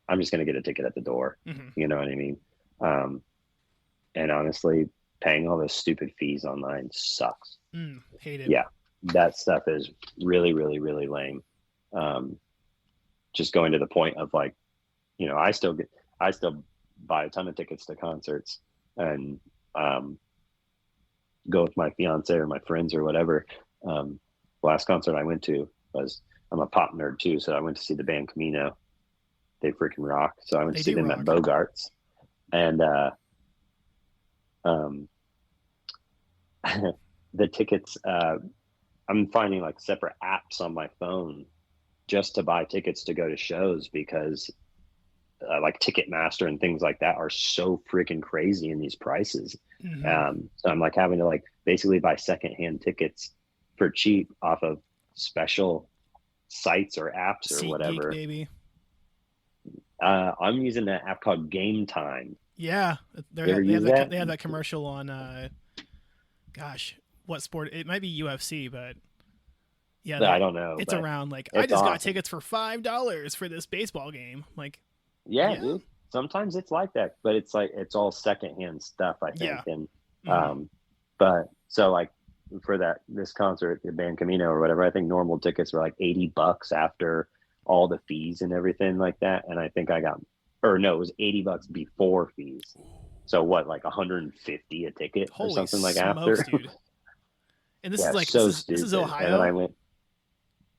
I'm just going to get a ticket at the door. Mm-hmm. You know what I mean? And honestly, paying all those stupid fees online sucks. Hate it. Yeah, that stuff is really, really, really lame. Just going to the point of like, I still buy a ton of tickets to concerts and go with my fiance or my friends or whatever. Last concert I went to was, I'm a pop nerd too, so I went to see the band Camino. They freaking rock. So I went They to see do them rock. at Bogarts, and the tickets. I'm finding like separate apps on my phone just to buy tickets to go to shows because like Ticketmaster and things like that are so freaking crazy in these prices. Mm-hmm. So I'm like having to like basically buy secondhand tickets for cheap off of special sites or apps or Seat Geek, whatever. baby. I'm using an app called Game Time. Yeah, You ever they have use that that? they have that commercial on gosh, what sport? It might be UFC, but yeah, I don't know, it's but around like I it's just got awesome. tickets for $5 for this baseball game. Like, Yeah, yeah, dude. Sometimes it's like that, but it's like it's all secondhand stuff, I think. yeah, And mm-hmm. but so like for this concert, the band Camino or whatever, I think normal tickets were like $80 after all the fees and everything like that. And I think I got, or no, it was $80 before fees. So what, like 150 a ticket or Holy something like smokes, after? dude! And this Yeah, is like so this is stupid. And then I Ohio. went,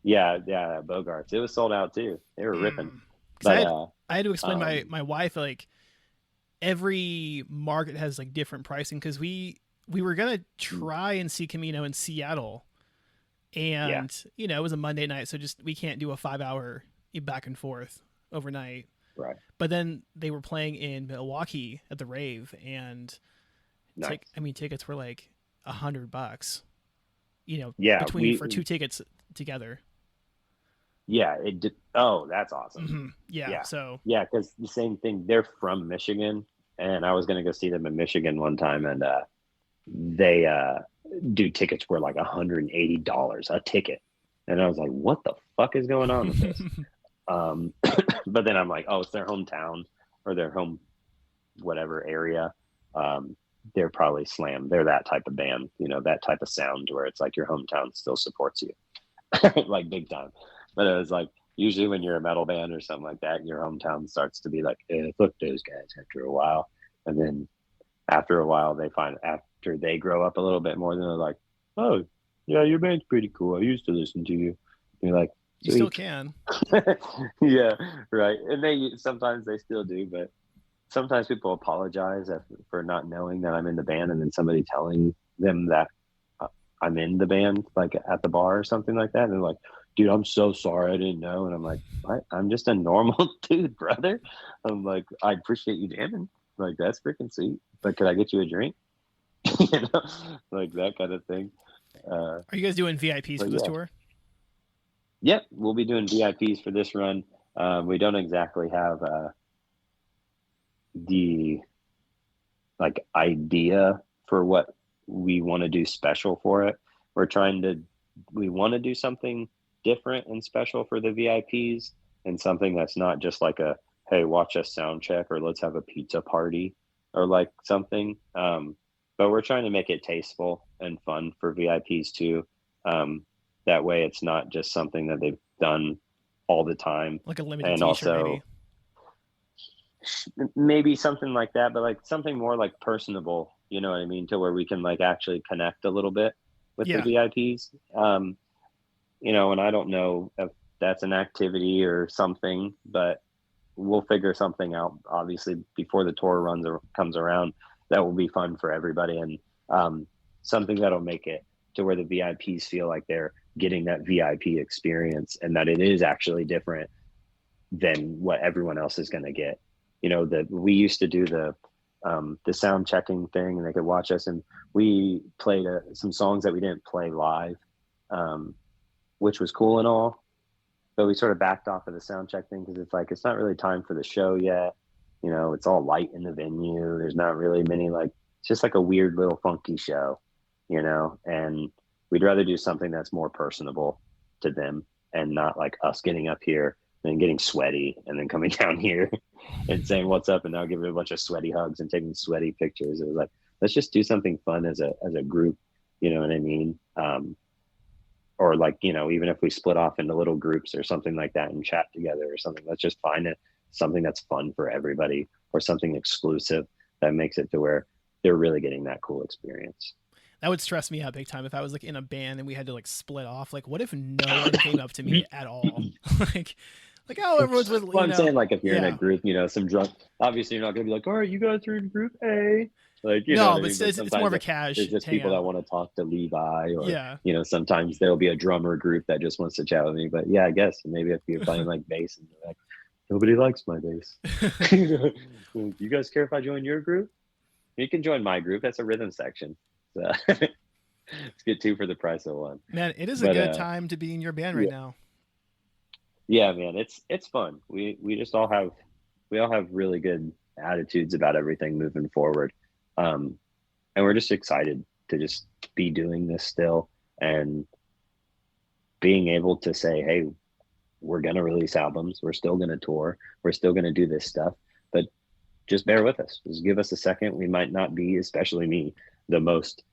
yeah, yeah, Bogarts. It was sold out too. They were ripping. Because But I had to explain um my wife like every market has like different pricing because we were gonna try and see Camino in Seattle, yeah, and it was a Monday night, so just we can't do a 5 hour back and forth overnight. right. But then they were playing in Milwaukee at the rave, and Nice. tickets were like $100, Yeah, between for two tickets together. yeah, it did. Oh, that's awesome. Yeah, Yeah. so Yeah, because the same thing, they're from Michigan, and I was gonna go see them in Michigan one time, and they do tickets were like $180 a ticket. And I was like, what the fuck is going on with this? Um, but then I'm like, oh, it's their hometown or their home whatever area. Um, they're probably slam. They're that type of band, that type of sound where it's like your hometown still supports you. Like big time. But it was like usually when you're a metal band or something like that, your hometown starts to be like, fuck those guys after a while. And then after a while, they find after they grow up a little bit more, then they're like, oh, yeah, your band's pretty cool. I used to listen to you. And you're like, you still sweet. can. Yeah, right. And they sometimes they still do, but sometimes people apologize for not knowing that I'm in the band and then somebody telling them that I'm in the band, like at the bar or something like that. And they're like, dude, I'm so sorry. I didn't know. And I'm like, what? I'm just a normal dude, brother. I'm like, I appreciate you jamming. Like, that's freaking sweet. But could I get you a drink? you know, like that kind of thing. Are you guys doing VIPs for But this yeah, tour? yep, we'll be doing VIPs for this run. We don't exactly have the like idea for what we want to do special for it. We're trying to we want to do something different and special for the VIPs and something that's not just like a hey, watch us sound check or let's have a pizza party or like something. But we're trying to make it tasteful and fun for VIPs too. That way it's not just something that they've done all the time. Like a limited And T-shirt, maybe. also maybe something like that, but like something more like personable, you know what I mean, to where we can like actually connect a little bit with the Yeah, VIPs. And I don't know if that's an activity or something, but we'll figure something out obviously before the tour runs or comes around that will be fun for everybody and something that'll make it to where the VIPs feel like they're getting that VIP experience and that it is actually different than what everyone else is going to get. That we used to do the sound checking thing, and they could watch us, and we played some songs that we didn't play live, um, which was cool and all. But we sort of backed off of the sound check thing because it's like it's not really time for the show yet. It's all light in the venue. There's not really many it's just like a weird little funky show, and we'd rather do something that's more personable to them and not like us getting up here and getting sweaty and then coming down here and saying what's up and now giving a bunch of sweaty hugs and taking sweaty pictures. It was like, let's just do something fun as a group, you know what I mean? Or like, even if we split off into little groups or something like that and chat together or something, let's just find it something that's fun for everybody or something exclusive that makes it to where they're really getting that cool experience. that would stress me out big time if I was like in a band and we had to like split off. Like, what if no one came up to me at all? like, oh, everyone's with Well, I'm saying like if you're in a yeah. group, some drunk, obviously you're not going to be like, all right, you guys are in group A. Like, you know No, what I but mean? But it's more sometimes of a cash there's just people that hangout. want to talk to Levi or, Yeah. sometimes there'll be a drummer group that just wants to chat with me. But yeah, I guess maybe if you're playing like bass and you're like, nobody likes my bass. You guys care if I join your group? You can join my group. That's a rhythm section. So let's get two for the price of one. Man, it is a But good time to be in your band right yeah, now. yeah, man, it's fun. We just all have we all have really good attitudes about everything moving forward. Um, and we're just excited to just be doing this still and being able to say, hey, we're going to release albums. We're still going to tour. We're still going to do this stuff, but just bear with us. Just give us a second. We might not be, especially me, the most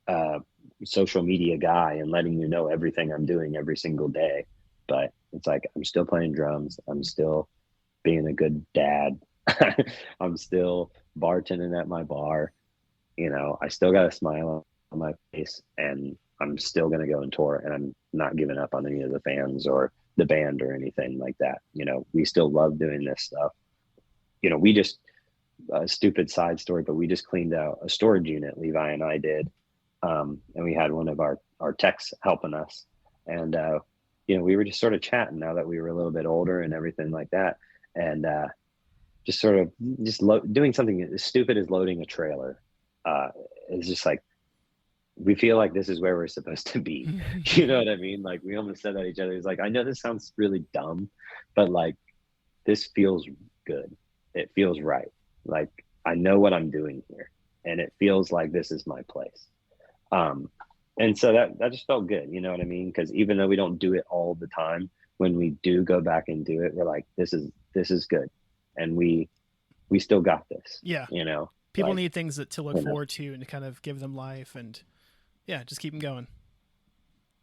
uh, social media guy and letting you know everything I'm doing every single day. But it's like, I'm still playing drums. I'm still being a good dad. I'm still bartending at my bar. You know, I still got a smile on my face, and I'm still going to go and tour, and I'm not giving up on any of the fans or the band or anything like that. You know, we still love doing this stuff. You know, we just, a stupid side story, but we just cleaned out a storage unit, Levi and I did. And we had one of our techs helping us. And, you know, we were just sort of chatting now that we were a little bit older and everything like that. And just sort of just doing something as stupid as loading a trailer. It's just like, we feel like this is where we're supposed to be. You know what I mean? Like, we almost said that to each other. It's like, I know this sounds really dumb, but like, this feels good. It feels right. Like, I know what I'm doing here, and it feels like this is my place. Um, and so that just felt good. You know what I mean? Because even though we don't do it all the time, when we do go back and do it, we're like, this is good, and we still got this. Yeah. You know, People like, need things that to look you know, forward to and to kind of give them life, and yeah, just keep them going.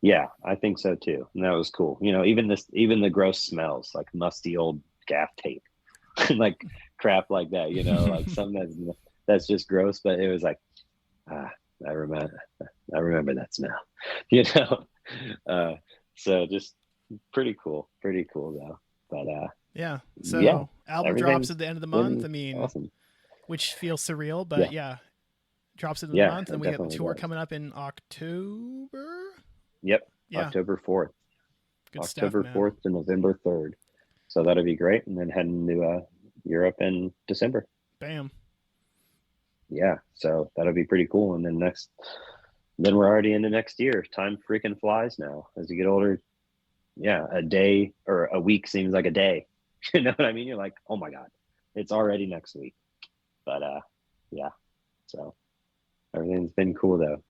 yeah, I think so too. And that was cool. You know, even the gross smells like musty old gaff tape, like crap like that. You know, like something that's just gross, but it was like, ah, I remember, I remember that smell. You know, uh, so just pretty cool though. But Yeah. yeah, So album drops everything's at the end of the month. been I mean, awesome. which feels surreal, but Yeah, yeah, drops at the end of the yeah, month, and it we got the definitely tour does. coming up in October. Yep, Yeah, October 4th, good stuff, October man. 4th to November 3rd. So that'll be great, and then heading to Europe in December. Bam. Yeah, so that'll be pretty cool. And then we're already into next year. Time freaking flies now. As you get older, yeah, a day or a week seems like a day. You know what I mean? You're like, oh my god, it's already next week. But yeah, so everything's been cool though.